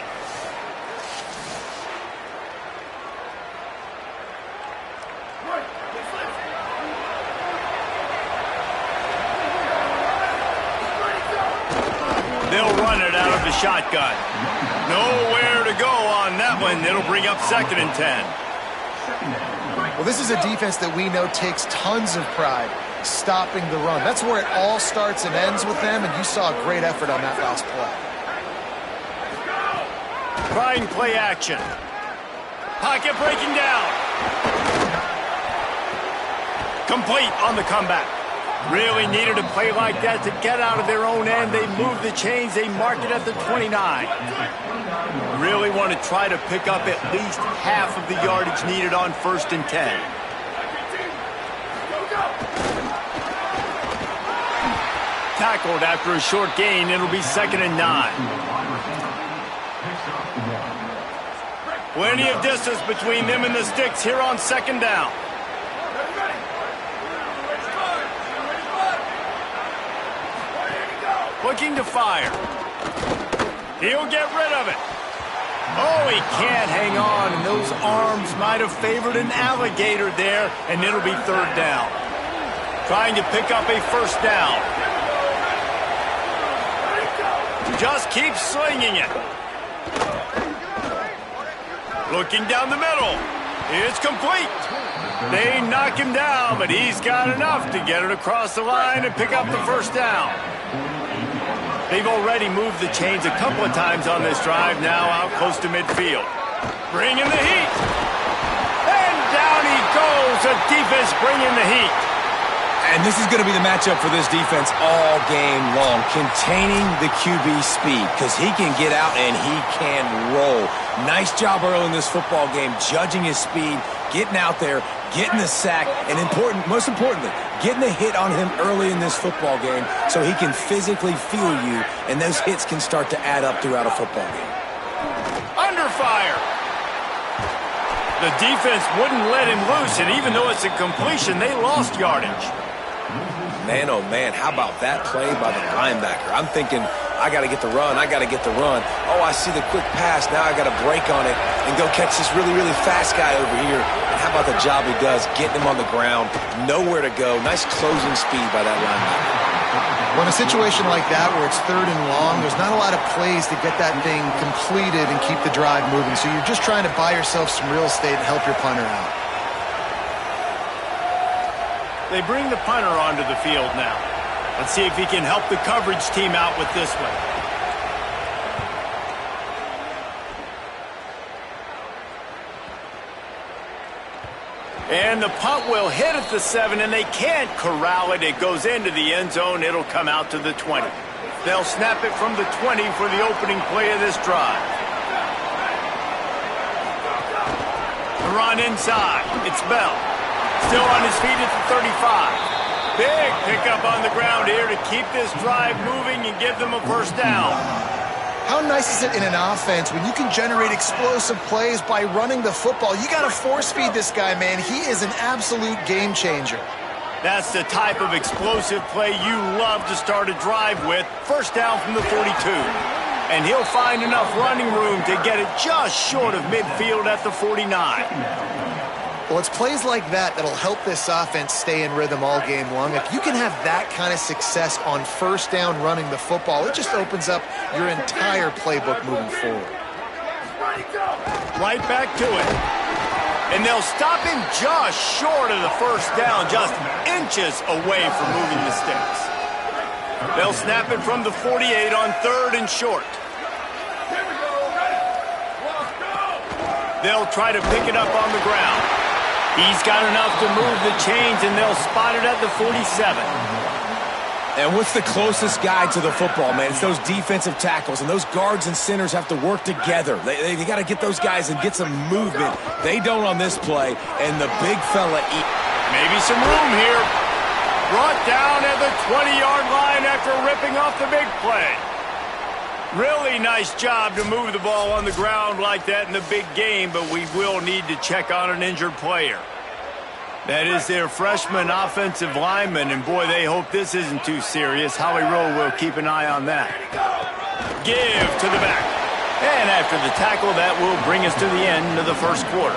run it out of the shotgun. Nowhere to go on that one. It'll bring up 2nd and 10. Well, this is a defense that we know takes tons of pride stopping the run. That's where it all starts and ends with them, and you saw a great effort on that last play. Trying play action. Pocket breaking down. Complete on the comeback. Really needed a play like that to get out of their own end. They move the chains. They mark it at the 29. Really want to try to pick up at least half of the yardage needed on 1st and 10. Tackled after a short gain. It'll be 2nd and 9. Plenty of distance between them and the sticks here on 2nd down. Looking to fire. He'll get rid of it. Oh, he can't hang on, and those arms might have favored an alligator there, and it'll be 3rd down. Trying to pick up a 1st down. Just keep slinging it. Looking down the middle. It's complete. They knock him down, but he's got enough to get it across the line and pick up the 1st down. They've already moved the chains a couple of times on this drive, now out close to midfield. Bringing the heat. And down he goes. The defense bringing the heat. And this is going to be the matchup for this defense all game long, containing the QB speed, because he can get out and he can roll. Nice job early in this football game, judging his speed, getting out there, getting the sack, and most importantly, getting a hit on him early in this football game so he can physically feel you, and those hits can start to add up throughout a football game. Under fire. The defense wouldn't let him loose, and even though it's a completion, they lost yardage. Man, oh man, how about that play by the linebacker? I'm thinking, I got to get the run, I got to get the run. Oh, I see the quick pass, now I got to break on it and go catch this really, really fast guy over here. And how about the job he does, getting him on the ground, nowhere to go. Nice closing speed by that linebacker. When a situation like that where it's 3rd and long, there's not a lot of plays to get that thing completed and keep the drive moving. So you're just trying to buy yourself some real estate and help your punter out. They bring the punter onto the field now. Let's see if he can help the coverage team out with this one. And the punt will hit at the 7, and they can't corral it. It goes into the end zone. It'll come out to the 20. They'll snap it from the 20 for the opening play of this drive. The run inside. It's Bell. Still on his feet at the 35. Big pickup on the ground here to keep this drive moving and give them a 1st down. How nice is it in an offense when you can generate explosive plays by running the football? You got to force feed this guy, man. He is an absolute game changer. That's the type of explosive play you love to start a drive with. 1st down from the 42. And he'll find enough running room to get it just short of midfield at the 49. Well, it's plays like that that'll help this offense stay in rhythm all game long. If you can have that kind of success on 1st down running the football, it just opens up your entire playbook moving forward. Right back to it. And they'll stop him just short of the 1st down, just inches away from moving the sticks. They'll snap it from the 48 on 3rd and short. They'll try to pick it up on the ground. He's got enough to move the chains, and they'll spot it at the 47. And what's the closest guy to the football, man? It's those defensive tackles, and those guards and centers have to work together. They got to get those guys and get some movement. They don't on this play, and the big fella maybe some room here. Brought down at the 20-yard line after ripping off the big play. Really nice job to move the ball on the ground like that in the big game, but we will need to check on an injured player. That is their freshman offensive lineman, and boy, they hope this isn't too serious. Howie Rowe will keep an eye on that. Give to the back. And after the tackle, that will bring us to the end of the 1st quarter.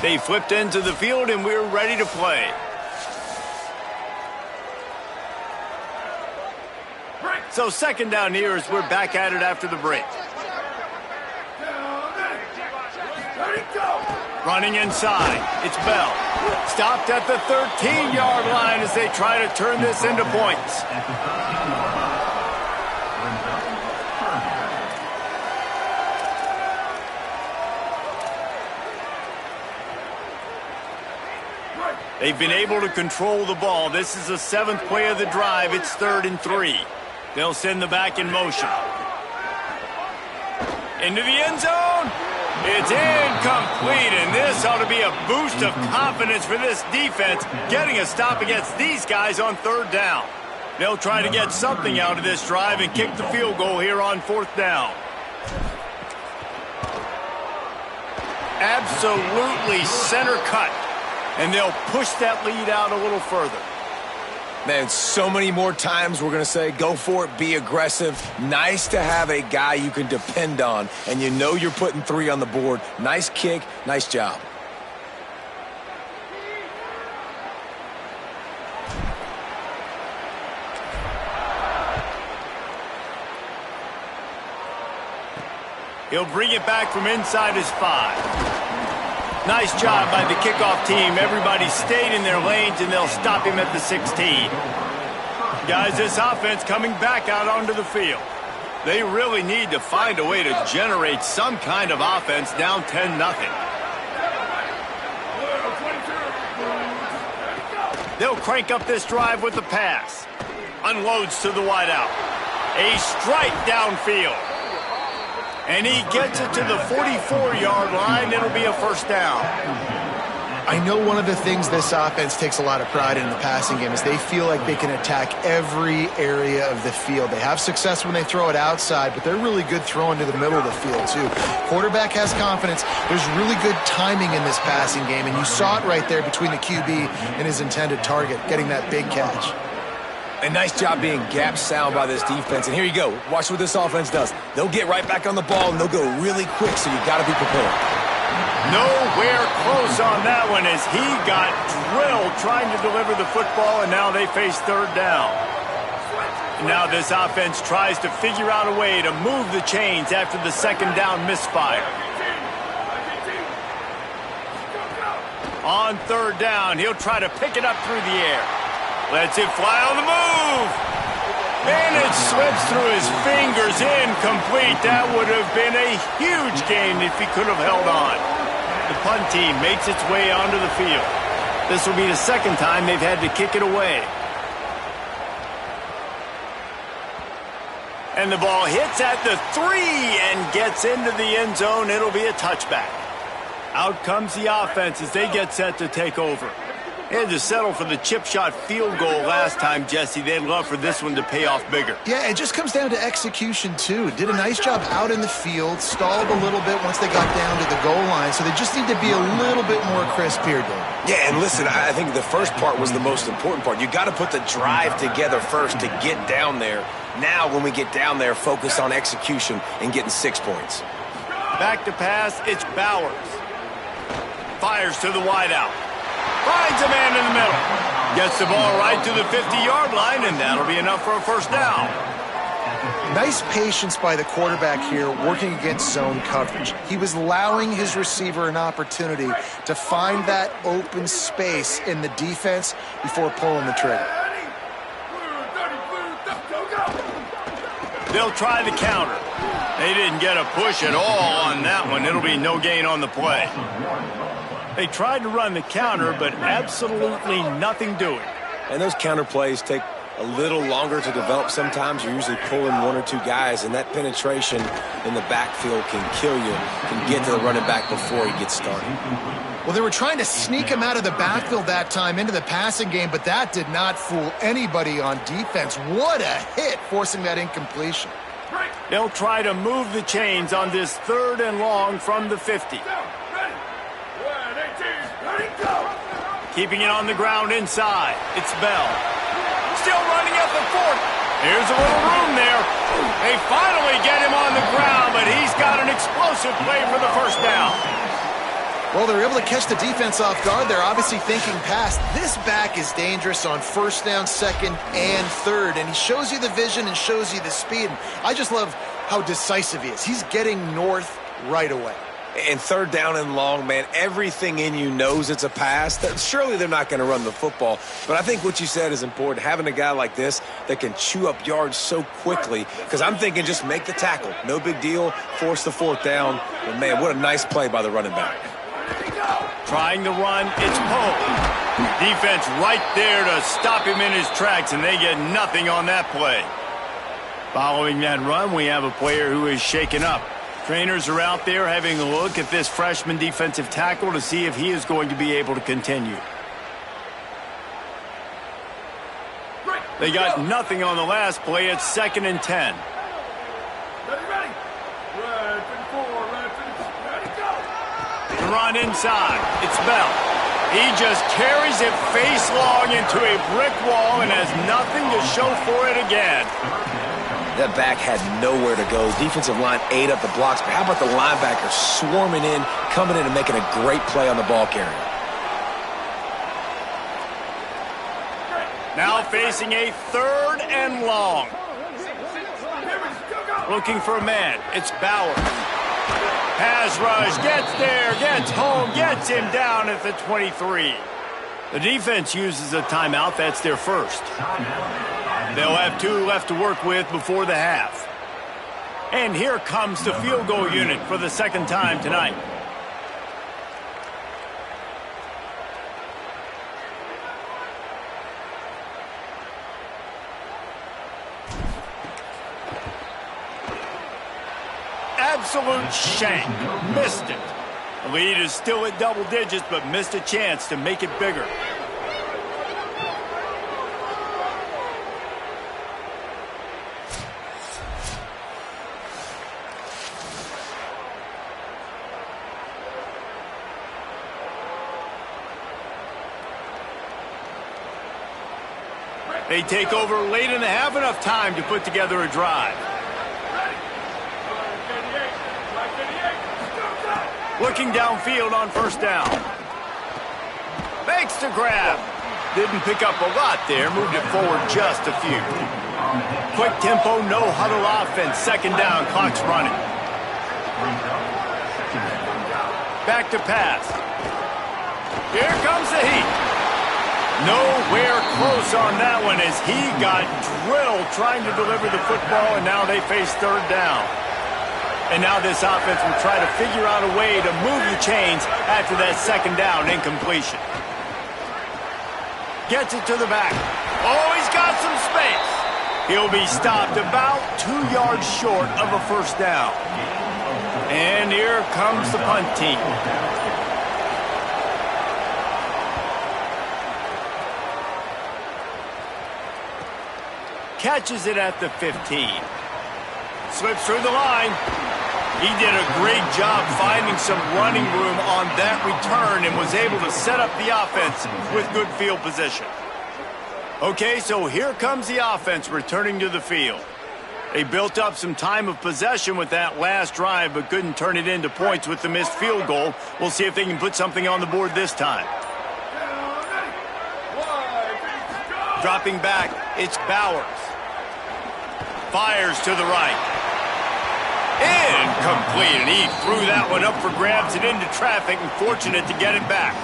They flipped into the field, and we're ready to play. So second down here as we're back at it after the break. Running inside, it's Bell. Stopped at the 13-yard line as they try to turn this into points. They've been able to control the ball. This is the 7th play of the drive. It's 3rd and 3. They'll send the back in motion. Into the end zone. It's incomplete, and this ought to be a boost of confidence for this defense, getting a stop against these guys on 3rd down. They'll try to get something out of this drive and kick the field goal here on 4th down. Absolutely center cut, and they'll push that lead out a little further. Man, so many more times we're going to say, go for it, be aggressive. Nice to have a guy you can depend on, and you know you're putting 3 on the board. Nice kick, nice job. He'll bring it back from inside his 5. Nice job by the kickoff team. Everybody stayed in their lanes, and they'll stop him at the 16. Guys, this offense coming back out onto the field. They really need to find a way to generate some kind of offense down 10-0. They'll crank up this drive with the pass. Unloads to the wideout. A strike downfield. And he gets it to the 44-yard line. It'll be a 1st down. I know one of the things this offense takes a lot of pride in the passing game is they feel like they can attack every area of the field. They have success when they throw it outside, but they're really good throwing to the middle of the field, too. Quarterback has confidence. There's really good timing in this passing game, and you saw it right there between the QB and his intended target, getting that big catch. A nice job being gap sound by this defense. And here you go. Watch what this offense does. They'll get right back on the ball, and they'll go really quick, so you got to be prepared. Nowhere close on that one as he got drilled trying to deliver the football, and now they face 3rd down. And now this offense tries to figure out a way to move the chains after the 2nd down misfire. On 3rd down, he'll try to pick it up through the air. Lets it fly on the move. And it slips through his fingers, incomplete. That would have been a huge gain if he could have held on. The punt team makes its way onto the field. This will be the 2nd time they've had to kick it away. And the ball hits at the 3 and gets into the end zone. It'll be a touchback. Out comes the offense as they get set to take over. They had to settle for the chip shot field goal last time, Jesse. They'd love for this one to pay off bigger. Yeah, it just comes down to execution, too. Did a nice job out in the field, stalled a little bit once they got down to the goal line, so they just need to be a little bit more crisp here, Dave. Yeah, and listen, I think the first part was the most important part. You got to put the drive together first to get down there. Now, when we get down there, focus on execution and getting 6 points. Back to pass, it's Bowers. Fires to the wideout. Finds a man in the middle. Gets the ball right to the 50-yard line, and that'll be enough for a 1st down. Nice patience by the quarterback here working against zone coverage. He was allowing his receiver an opportunity to find that open space in the defense before pulling the trigger. They'll try the counter. They didn't get a push at all on that one. It'll be no gain on the play. They tried to run the counter, but absolutely nothing doing. And those counter plays take a little longer to develop sometimes. You're usually pulling 1 or 2 guys, and that penetration in the backfield can kill you, can get to the running back before he gets started. Well, they were trying to sneak him out of the backfield that time into the passing game, but that did not fool anybody on defense. What a hit, forcing that incompletion. They'll try to move the chains on this 3rd and long from the 50. Keeping it on the ground inside. It's Bell. Still running at the 40. Here's a little room there. They finally get him on the ground, but he's got an explosive play for the 1st down. Well, they're able to catch the defense off guard. They're obviously thinking pass. This back is dangerous on first down, second, and third. And he shows you the vision and shows you the speed. And I just love how decisive he is. He's getting north right away. And third down and long, man, everything in you knows it's a pass. Surely they're not going to run the football. But I think what you said is important, having a guy like this that can chew up yards so quickly. Because I'm thinking just make the tackle. No big deal. Force the fourth down. But, man, what a nice play by the running back. Trying to run, it's Poe. Defense right there to stop him in his tracks, and they get nothing on that play. Following that run, we have a player who is shaken up. Trainers are out there having a look at this freshman defensive tackle to see if he is going to be able to continue. They got nothing on the last play. It's 2nd and 10. Ready. Red 54, red 54. Ready, go. The run inside. It's Bell. He just carries it face long into a brick wall and has nothing to show for it again. That back had nowhere to go. Defensive line ate up the blocks. But how about the linebacker swarming in, coming in and making a great play on the ball carrier? Now facing a 3rd and long. Looking for a man. It's Bauer. Pass rush. Gets there. Gets home. Gets him down at the 23. The defense uses a timeout. That's their first. They'll have 2 left to work with before the half. And here comes the field goal unit for the 2nd time tonight. Absolute shank. Missed it. The lead is still at double digits, but missed a chance to make it bigger. They take over late in the half, enough time to put together a drive. Looking downfield on first down. Makes the grab. Didn't pick up a lot there, moved it forward just a few. Quick tempo, no huddle offense. 2nd down, clock's running. Back to pass. Here comes the heat. Nowhere close on that one as he got drilled trying to deliver the football, and now they face 3rd down. And now this offense will try to figure out a way to move the chains after that 2nd down incompletion. Gets it to the back. Oh, he's got some space. He'll be stopped about 2 yards short of a first down. And here comes the punt team. Catches it at the 15. Slips through the line. He did a great job finding some running room on that return and was able to set up the offense with good field position. Okay, so here comes the offense returning to the field. They built up some time of possession with that last drive, but couldn't turn it into points with the missed field goal. We'll see if they can put something on the board this time. Dropping back, it's Bowers. Fires to the right. Incomplete, and he threw that one up for grabs and into traffic, and fortunate to get it back.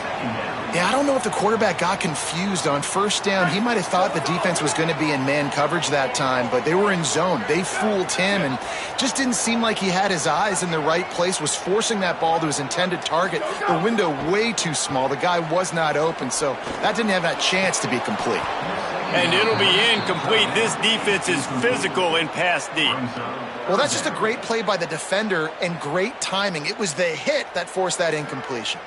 Yeah, I don't know if the quarterback got confused on first down. He might have thought the defense was going to be in man coverage that time, but they were in zone. They fooled him and just didn't seem like he had his eyes in the right place, was forcing that ball to his intended target. The window way too small. The guy was not open, so that didn't have that chance to be complete. And it'll be incomplete. This defense is physical and pass deep. Well, that's just a great play by the defender and great timing. It was the hit that forced that incompletion.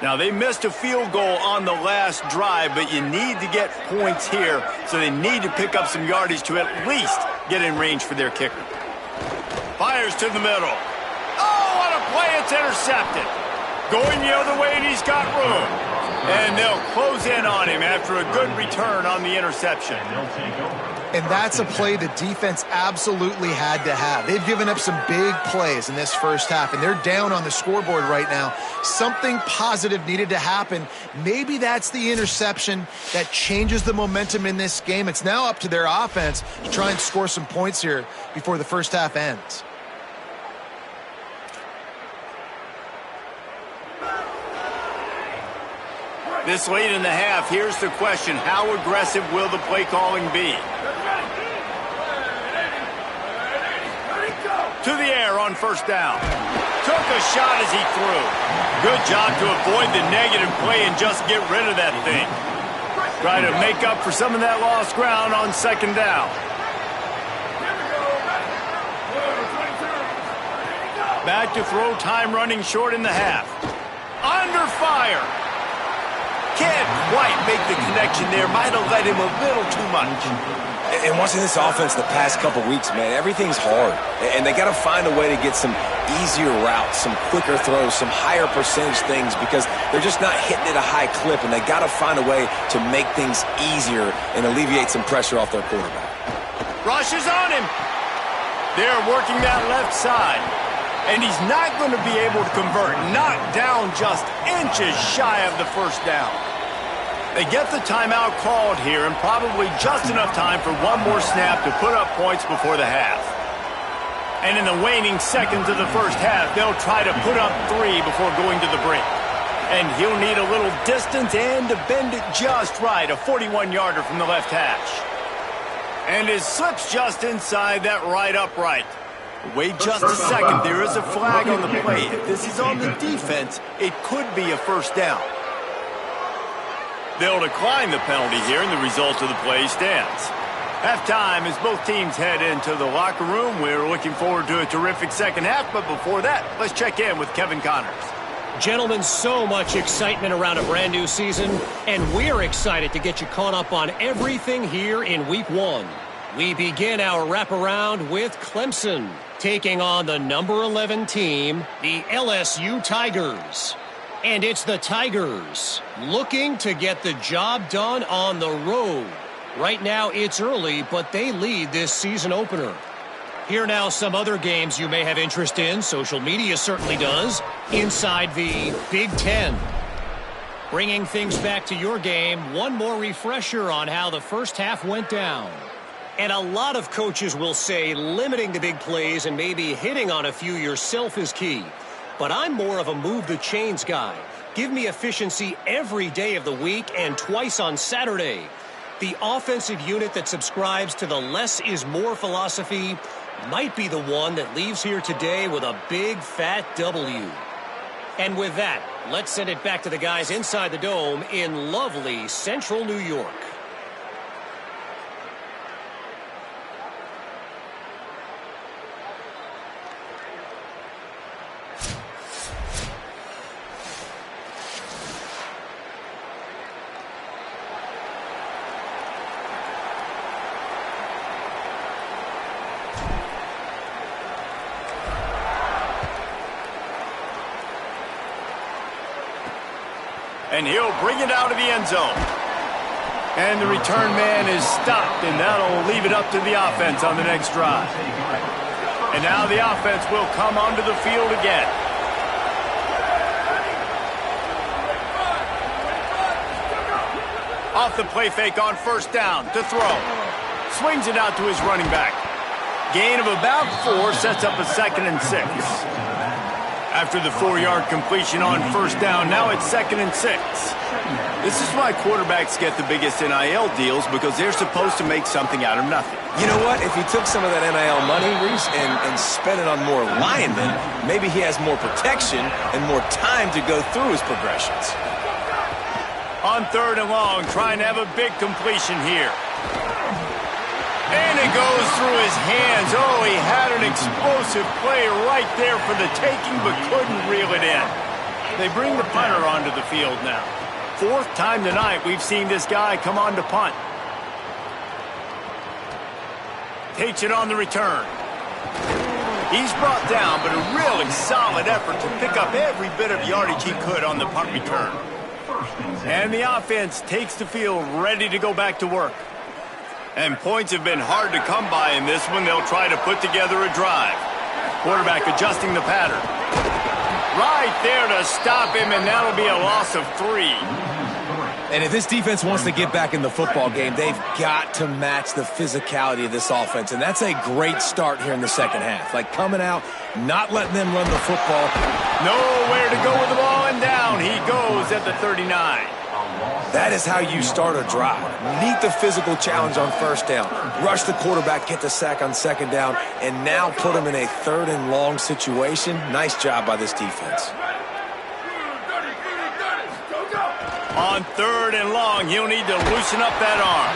Now, they missed a field goal on the last drive, but you need to get points here, so they need to pick up some yardage to at least get in range for their kicker. Fires to the middle. Oh, what a play. It's intercepted. Going the other way, and he's got room. And they'll close in on him after a good return on the interception. And that's a play the defense absolutely had to have. They've given up some big plays in this first half, and they're down on the scoreboard right now. Something positive needed to happen. Maybe that's the interception that changes the momentum in this game. It's now up to their offense to try and score some points here before the first half ends. This late in the half, here's the question. How aggressive will the play calling be? To the air on first down. Took a shot as he threw. Good job to avoid the negative play and just get rid of that thing. Try to make up for some of that lost ground on second down. Back to throw, time running short in the half. Under fire. Can't quite make the connection there. Might have let him a little too much. And watching this offense the past couple weeks, man, everything's hard. And they got to find a way to get some easier routes, some quicker throws, some higher percentage things because they're just not hitting at a high clip. And they got to find a way to make things easier and alleviate some pressure off their quarterback. Rush is on him. They're working that left side. And he's not going to be able to convert. Knocked down just inches shy of the first down. They get the timeout called here and probably just enough time for one more snap to put up points before the half. And in the waning seconds of the first half, they'll try to put up 3 before going to the break. And he'll need a little distance and to bend it just right, a 41-yarder from the left hash. And it slips just inside that right upright. Wait just a second. There is a flag on the play. If this is on the defense, it could be a first down. They'll decline the penalty here, and the result of the play stands. Halftime as both teams head into the locker room. We're looking forward to a terrific second half, but before that, let's check in with Kevin Connors. Gentlemen, so much excitement around a brand new season, and we're excited to get you caught up on everything here in Week 1. We begin our wraparound with Clemson, taking on the number 11 team, the LSU Tigers. And it's the Tigers looking to get the job done on the road. Right now it's early, but they lead this season opener. Here now some other games you may have interest in. Social media certainly does. Inside the Big Ten. Bringing things back to your game, one more refresher on how the first half went down. And a lot of coaches will say limiting the big plays and maybe hitting on a few yourself is key. But I'm more of a move the chains guy. Give me efficiency every day of the week and twice on Saturday. The offensive unit that subscribes to the less is more philosophy might be the one that leaves here today with a big fat W. And with that, let's send it back to the guys inside the dome in lovely central New York. And he'll bring it out of the end zone. And the return man is stopped, and that'll leave it up to the offense on the next drive. And now the offense will come onto the field again. Off the play fake on first down to throw. Swings it out to his running back. Gain of about 4 sets up a 2nd and 6. After the 4-yard completion on first down, now it's 2nd and 6. This is why quarterbacks get the biggest NIL deals, because they're supposed to make something out of nothing. You know what? If he took some of that NIL money, Reese, and spent it on more linemen, maybe he has more protection and more time to go through his progressions. On 3rd and long, trying to have a big completion here. And it goes through his hands. Oh, he had an explosive play right there for the taking, but couldn't reel it in. They bring the punter onto the field now. 4th time tonight we've seen this guy come on to punt. Takes it on the return. He's brought down, but a really solid effort to pick up every bit of yardage he could on the punt return. And the offense takes the field ready to go back to work. And points have been hard to come by in this one. They'll try to put together a drive. Quarterback adjusting the pattern. Right there to stop him, and that'll be a loss of 3. And if this defense wants to get back in the football game, they've got to match the physicality of this offense. And that's a great start here in the second half. Like coming out, not letting them run the football. Nowhere to go with the ball, and down he goes at the 39. That is how you start a drive. Meet the physical challenge on first down. Rush the quarterback, get the sack on second down, and now put him in a 3rd and long situation. Nice job by this defense. On 3rd and long, he'll need to loosen up that arm.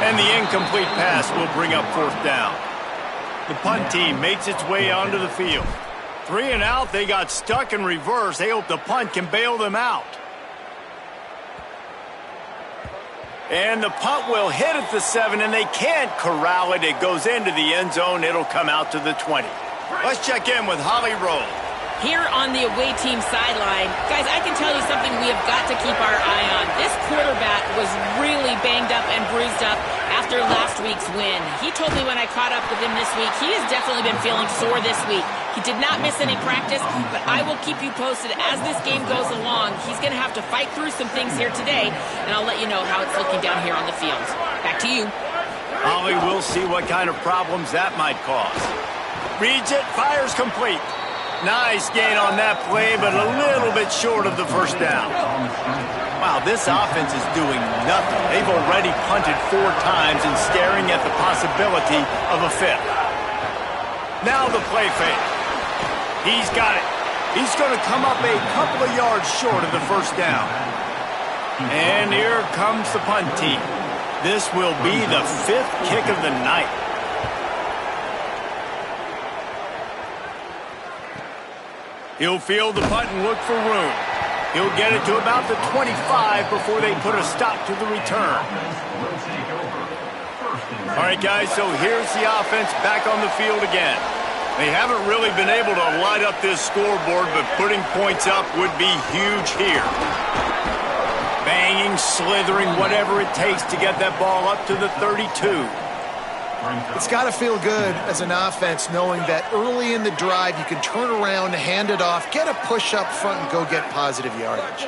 And the incomplete pass will bring up 4th down. The punt team makes its way onto the field. 3 and out, they got stuck in reverse. They hope the punt can bail them out. And the punt will hit at the 7, and they can't corral it. It goes into the end zone. It'll come out to the 20. Let's check in with Holly Rowe. Here on the away team sideline, guys, I can tell you something we have got to keep our eye on. This quarterback was really banged up and bruised up after last week's win. He told me when I caught up with him this week, he has definitely been feeling sore this week. He did not miss any practice, but I will keep you posted as this game goes along. He's going to have to fight through some things here today, and I'll let you know how it's looking down here on the field. Back to you. Holly, we'll see what kind of problems that might cause. Reads it, fires complete. Nice gain on that play, but a little bit short of the first down. Wow, this offense is doing nothing. They've already punted 4 times and staring at the possibility of a 5th. Now the play fake. He's got it. He's going to come up a couple of yards short of the first down. And here comes the punt team. This will be the 5th kick of the night. He'll field the punt and look for room. He'll get it to about the 25 before they put a stop to the return. All right, guys, so here's the offense back on the field again. They haven't really been able to light up this scoreboard, but putting points up would be huge here. Banging, slithering, whatever it takes to get that ball up to the 32. It's got to feel good as an offense knowing that early in the drive you can turn around, hand it off, get a push up front, and go get positive yardage.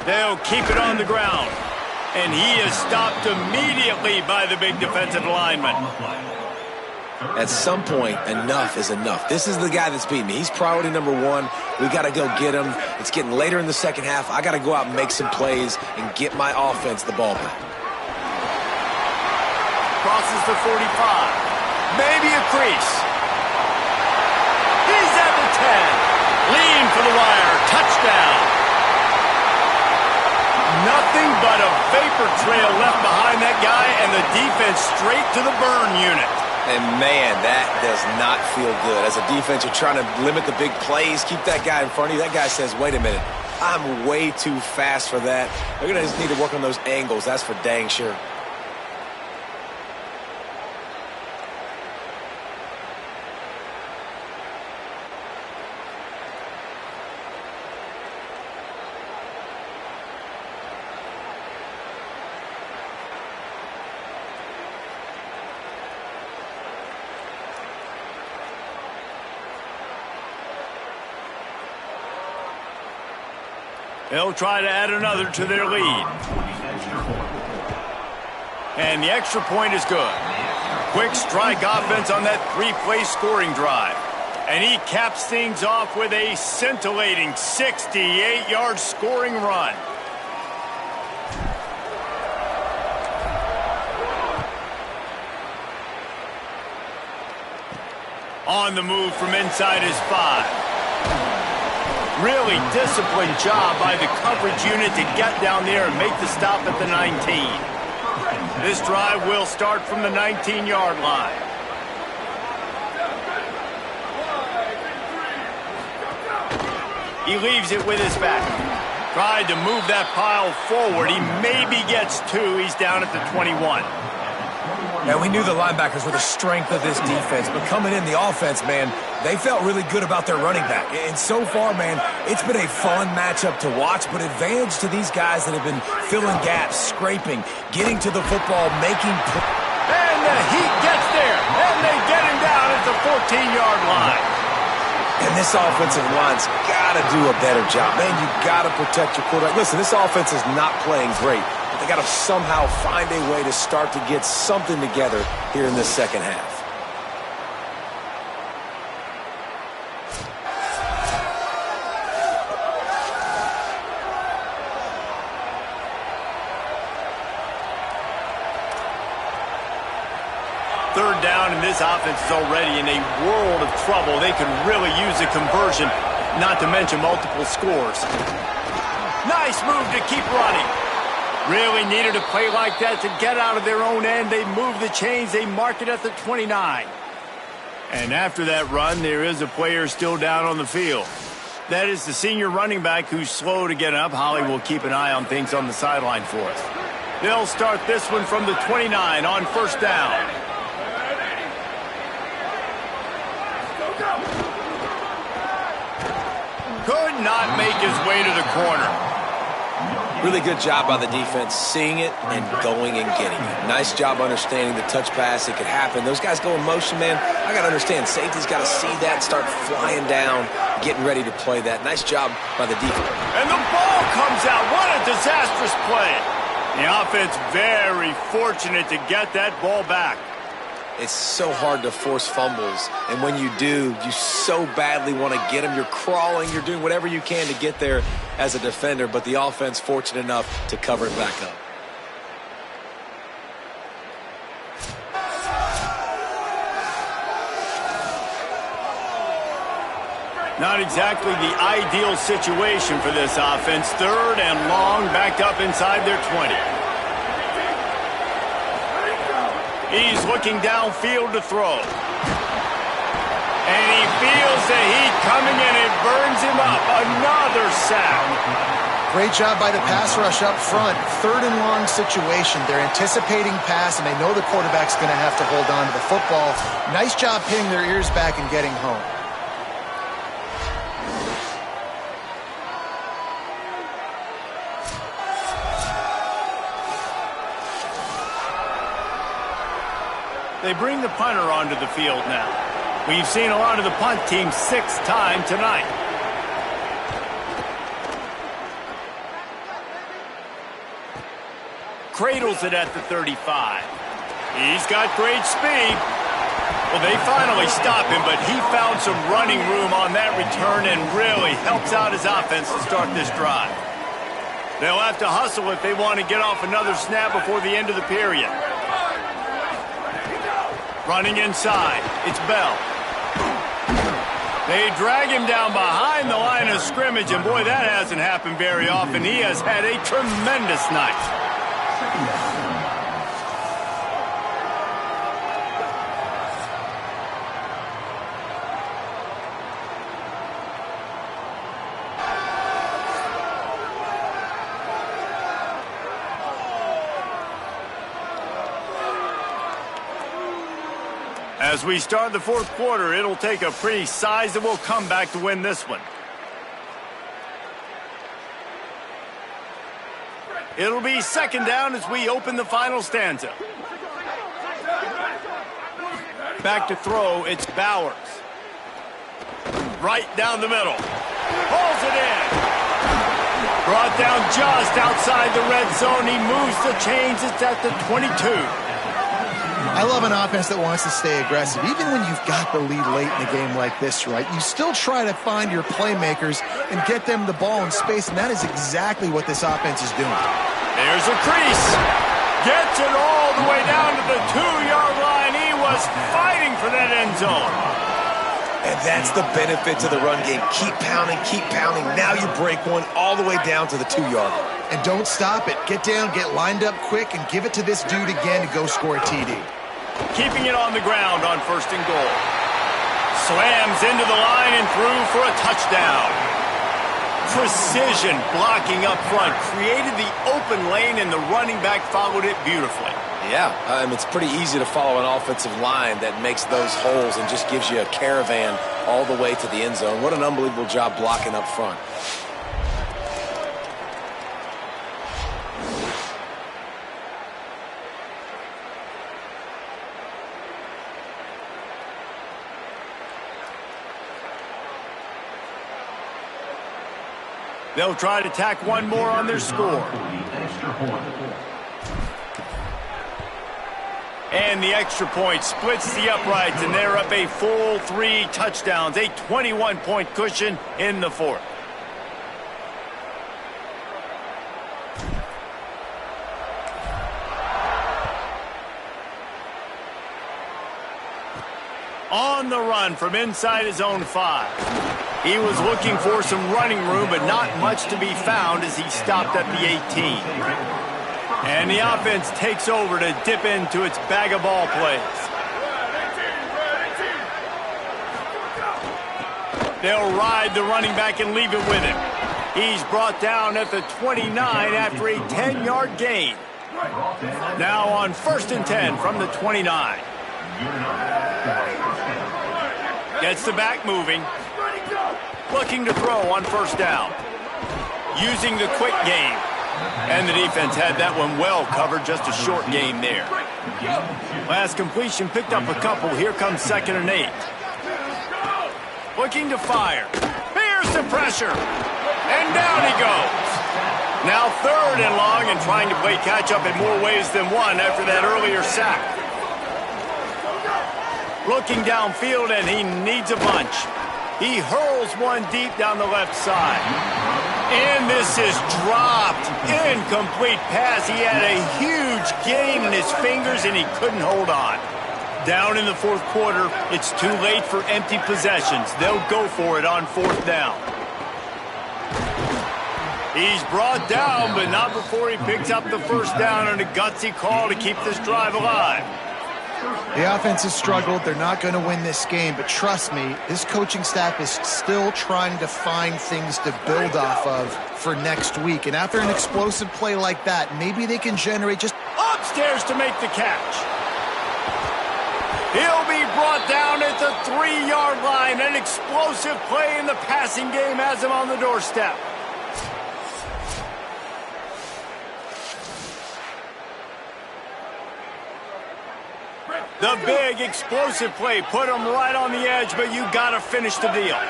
They'll keep it on the ground. And he is stopped immediately by the big defensive lineman. At some point, enough is enough. This is the guy that's beating me. He's priority number 1. We got to go get him. It's getting later in the second half. I got to go out and make some plays and get my offense the ball back. Crosses the 45. Maybe a crease. He's at the 10. Lean for the wire. Touchdown. Nothing but a vapor trail left behind that guy, and the defense straight to the burn unit. And, man, that does not feel good. As a defense, you're trying to limit the big plays, keep that guy in front of you. That guy says, wait a minute, I'm way too fast for that. They're going to just need to work on those angles. That's for dang sure. They'll try to add another to their lead. And the extra point is good. Quick strike offense on that 3-play scoring drive. And he caps things off with a scintillating 68-yard scoring run. On the move from inside his 5. Really disciplined job by the coverage unit to get down there and make the stop at the 19. This drive will start from the 19-yard line. He leaves it with his back. Tried to move that pile forward. He maybe gets 2. He's down at the 21. And we knew the linebackers were the strength of this defense, but coming in the offense, man, they felt really good about their running back. And so far, man, it's been a fun matchup to watch, but advantage to these guys that have been filling gaps, scraping, getting to the football, making plays. And the Heat gets there, and they get him down at the 14-yard line. And this offensive line's got to do a better job. Man, you got to protect your quarterback. Listen, this offense is not playing great, but they got to somehow find a way to start to get something together here in this second half. Third down, and this offense is already in a world of trouble. They could really use a conversion, not to mention multiple scores. Nice move to keep running. Really needed a play like that to get out of their own end. They move the chains. They mark it at the 29. And after that run, there is a player still down on the field. That is the senior running back who's slow to get up. Holly will keep an eye on things on the sideline for us. They'll start this one from the 29 on first down. Could not make his way to the corner. Really good job by the defense, seeing it and going and getting it. Nice job understanding the touch pass. It could happen. Those guys go in motion, man. I got to understand, safety's got to see that, start flying down, getting ready to play that. Nice job by the defense. And the ball comes out. What a disastrous play. The offense very fortunate to get that ball back. It's so hard to force fumbles, and when you do, you so badly want to get them. You're crawling, you're doing whatever you can to get there as a defender, but the offense fortunate enough to cover it back up. Not exactly the ideal situation for this offense. Third and long, backed up inside their 20. He's looking downfield to throw. And he feels the heat coming in. It burns him up. Another sack. Great job by the pass rush up front. Third and long situation. They're anticipating pass, and they know the quarterback's going to have to hold on to the football. Nice job pinning their ears back and getting home. They bring the punter onto the field now. We've seen a lot of the punt team 6 times tonight. Cradles it at the 35. He's got great speed. Well, they finally stop him, but he found some running room on that return and really helps out his offense to start this drive. They'll have to hustle if they want to get off another snap before the end of the period. Running inside, it's Bell. They drag him down behind the line of scrimmage, and boy, that hasn't happened very often. He has had a tremendous night. As we start the fourth quarter, it'll take a pretty sizable comeback to win this one. It'll be second down as we open the final stanza. Back to throw, it's Bowers. Right down the middle. Pulls it in. Brought down just outside the red zone. He moves the chains. It's at the 22. I love an offense that wants to stay aggressive. Even when you've got the lead late in a game like this, right, you still try to find your playmakers and get them the ball in space, and that is exactly what this offense is doing. There's a crease. Gets it all the way down to the 2-yard line. He was fighting for that end zone. And that's the benefit to the run game. Keep pounding, keep pounding. Now you break one all the way down to the 2-yard line. And don't stop it. Get down, get lined up quick, and give it to this dude again to go score a TD. Keeping it on the ground on first and goal. Slams into the line and through for a touchdown. Precision blocking up front created the open lane, and the running back followed it beautifully. Yeah, it's pretty easy to follow an offensive line that makes those holes and just gives you a caravan all the way to the end zone. What an unbelievable job blocking up front. They'll try to tack one more on their score. And the extra point splits the uprights, and they're up a full 3 touchdowns, a 21-point cushion in the fourth. On the run from inside his own 5. He was looking for some running room, but not much to be found as he stopped at the 18. And the offense takes over to dip into its bag of ball plays. They'll ride the running back and leave it with him. He's brought down at the 29 after a 10-yard gain. Now on 1st and 10 from the 29. Gets the back moving. Looking to throw on 1st down. Using the quick game. And the defense had that one well covered, just a short gain there. Last completion picked up a couple. Here comes 2nd and 8. Looking to fire. Here's the pressure. And down he goes. Now 3rd and long and trying to play catch up in more ways than one after that earlier sack. Looking downfield and he needs a bunch. He hurls one deep down the left side. And this is dropped. Incomplete pass. He had a huge gain in his fingers and he couldn't hold on. Down in the 4th quarter, it's too late for empty possessions. They'll go for it on 4th down. He's brought down, but not before he picks up the 1st down on a gutsy call to keep this drive alive. The offense has struggled. They're not going to win this game, but trust me, this coaching staff is still trying to find things to build off of for next week. And after an explosive play like that, maybe they can generate just upstairs to make the catch. He'll be brought down at the 3-yard line. An explosive play in the passing game has him on the doorstep. The big explosive play put him right on the edge, but you got to finish the deal.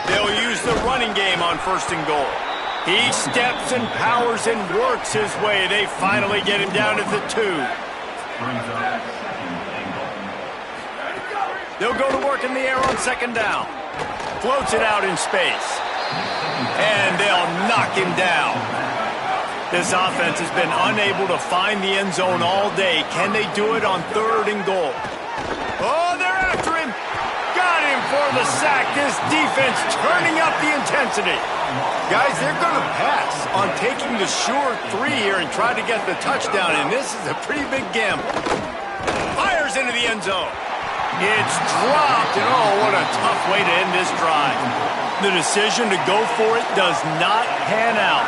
They'll use the running game on 1st and goal. He steps and powers and works his way. They finally get him down at the 2. They'll go to work in the air on 2nd down. Floats it out in space. And they'll knock him down. This offense has been unable to find the end zone all day. Can they do it on 3rd and goal? Oh, they're after him. Got him for the sack. This defense turning up the intensity. Guys, they're going to pass on taking the sure 3 here and try to get the touchdown, and this is a pretty big gamble. Fires into the end zone. It's dropped, and oh, what a tough way to end this drive. The decision to go for it does not pan out.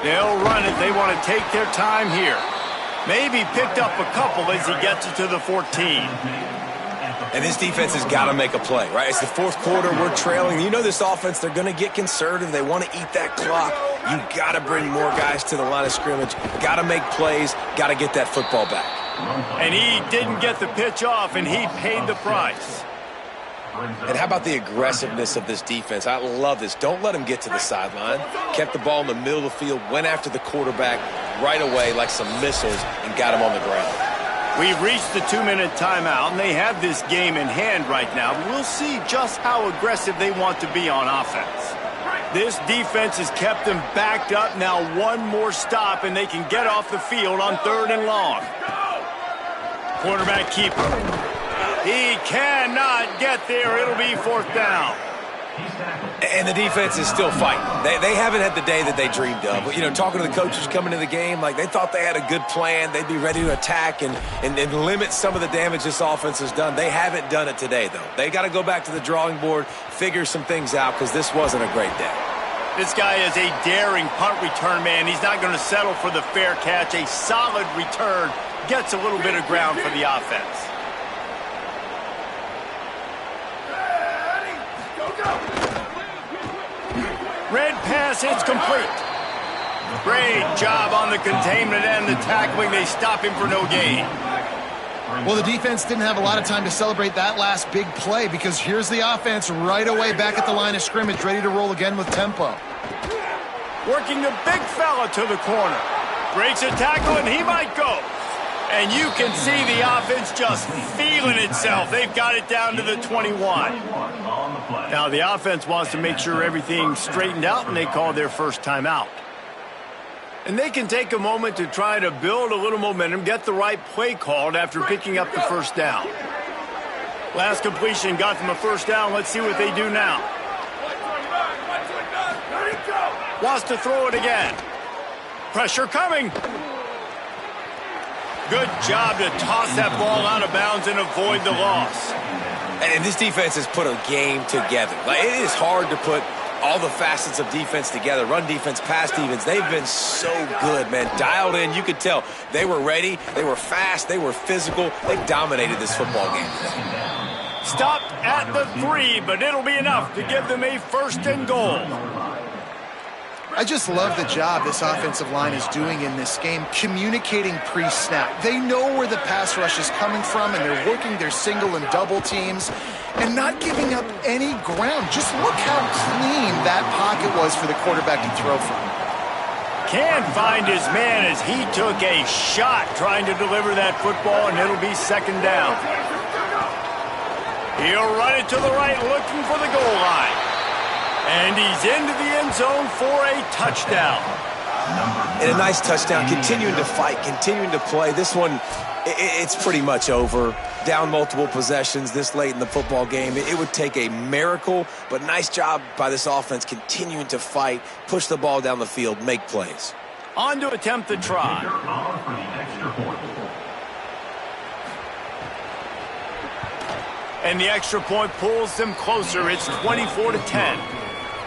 They'll run it. They want to take their time here. Maybe picked up a couple as he gets it to the 14. And this defense has got to make a play, right? It's the 4th quarter. We're trailing. You know this offense, they're going to get conservative. They want to eat that clock. You got to bring more guys to the line of scrimmage. Got to make plays. Got to get that football back. And he didn't get the pitch off, and he paid the price. And how about the aggressiveness of this defense? I love this. Don't let him get to the sideline. Kept the ball in the middle of the field, went after the quarterback right away like some missiles and got him on the ground. We've reached the 2-minute timeout, and they have this game in hand right now. We'll see just how aggressive they want to be on offense. This defense has kept them backed up. Now one more stop, and they can get off the field on 3rd and long. Quarterback keeper. He cannot get there. It'll be 4th down. He's tackled. And the defense is still fighting. They haven't had the day that they dreamed of. But, you know, talking to the coaches coming into the game, like they thought they had a good plan. They'd be ready to attack and limit some of the damage this offense has done. They haven't done it today, though. They got to go back to the drawing board, figure some things out, because this wasn't a great day. This guy is a daring punt return man. He's not going to settle for the fair catch. A solid return gets a little bit of ground for the offense. Red pass, it's complete. Great job on the containment and the tackling. They stop him for no gain. Well, the defense didn't have a lot of time to celebrate that last big play because here's the offense right away back at the line of scrimmage, ready to roll again with tempo. Working the big fella to the corner. Breaks a tackle, and he might go. And you can see the offense just feeling itself. They've got it down to the 21. Now, the offense wants to make sure everything's straightened out, and they call their first timeout. And they can take a moment to try to build a little momentum, get the right play called after picking up the first down. Last completion got them a first down. Let's see what they do now. Wants to throw it again. Pressure coming. Good job to toss that ball out of bounds and avoid the loss. And this defense has put a game together. Like, it is hard to put all the facets of defense together. Run defense, pass defense. They've been so good, man. Dialed in. You could tell they were ready. They were fast. They were physical. They dominated this football game today. Stopped at the 3, but it'll be enough to give them a first and goal. I just love the job this offensive line is doing in this game, communicating pre-snap. They know where the pass rush is coming from, and they're working their single and double teams and not giving up any ground. Just look how clean that pocket was for the quarterback to throw from. Can't find his man as he took a shot trying to deliver that football, and it'll be second down. He'll run it to the right, looking for the goal line. And he's into the end zone for a touchdown. And a nice touchdown, continuing to fight, continuing to play. This one, it's pretty much over. Down multiple possessions this late in the football game. It would take a miracle, but nice job by this offense continuing to fight, push the ball down the field, make plays. On to attempt the try. And the extra point pulls them closer. It's 24-10.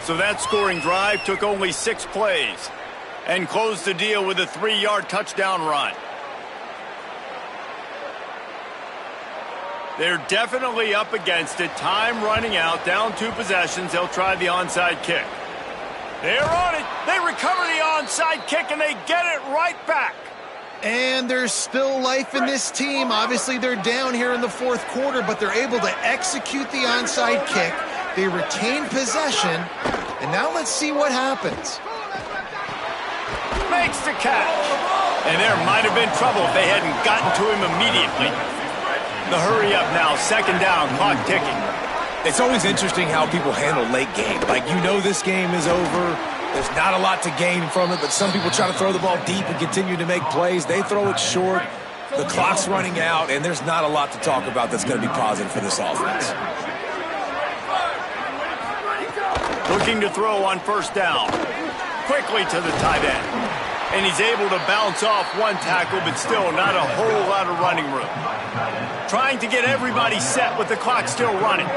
So that scoring drive took only 6 plays and closed the deal with a 3-yard touchdown run. They're definitely up against it. Time running out, down 2 possessions. They'll try the onside kick. They're on it. They recover the onside kick, and they get it right back. And there's still life in this team. Obviously, they're down here in the 4th quarter, but they're able to execute the onside kick. They retain possession, and now let's see what happens. Makes the catch. And there might have been trouble if they hadn't gotten to him immediately. The hurry up now, second down, clock ticking. It's always interesting how people handle late game. Like, you know this game is over. There's not a lot to gain from it, but some people try to throw the ball deep and continue to make plays. They throw it short. The clock's running out, and there's not a lot to talk about that's going to be positive for this offense. Looking to throw on first down. Quickly to the tight end. And he's able to bounce off one tackle, but still not a whole lot of running room. Trying to get everybody set with the clock still running.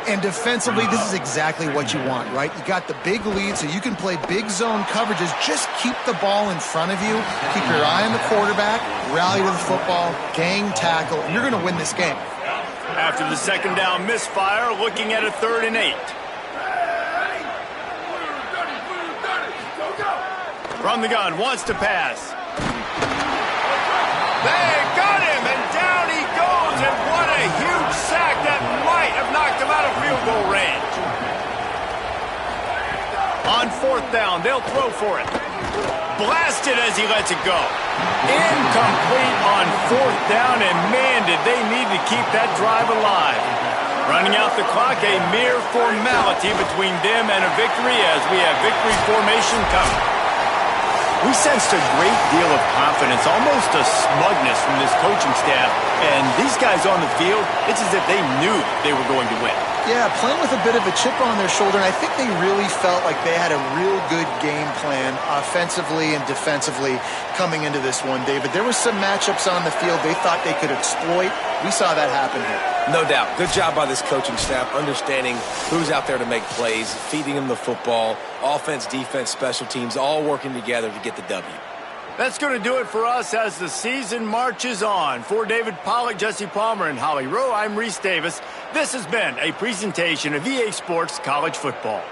And defensively, this is exactly what you want, right? You got the big lead, so you can play big zone coverages. Just keep the ball in front of you. Keep your eye on the quarterback. Rally to the football. Gang tackle. And you're going to win this game. After the second down misfire, looking at a 3rd and 8. From the gun, wants to pass. They got him, and down he goes, and what a huge sack that might have knocked him out of field goal range. On 4th down, they'll throw for it. Blasted as he lets it go. Incomplete on 4th down, and man, did they need to keep that drive alive. Running out the clock, a mere formality between them and a victory as we have victory formation coming. We sensed a great deal of confidence, almost a smugness from this coaching staff. And these guys on the field, it's as if they knew they were going to win. Yeah, playing with a bit of a chip on their shoulder, and I think they really felt like they had a real good game plan offensively and defensively coming into this one, David. There was some matchups on the field they thought they could exploit. We saw that happen here. No doubt. Good job by this coaching staff, understanding who's out there to make plays, feeding them the football, offense, defense, special teams, all working together to get the W. That's going to do it for us as the season marches on. For David Pollack, Jesse Palmer, and Holly Rowe, I'm Reese Davis. This has been a presentation of EA Sports College Football.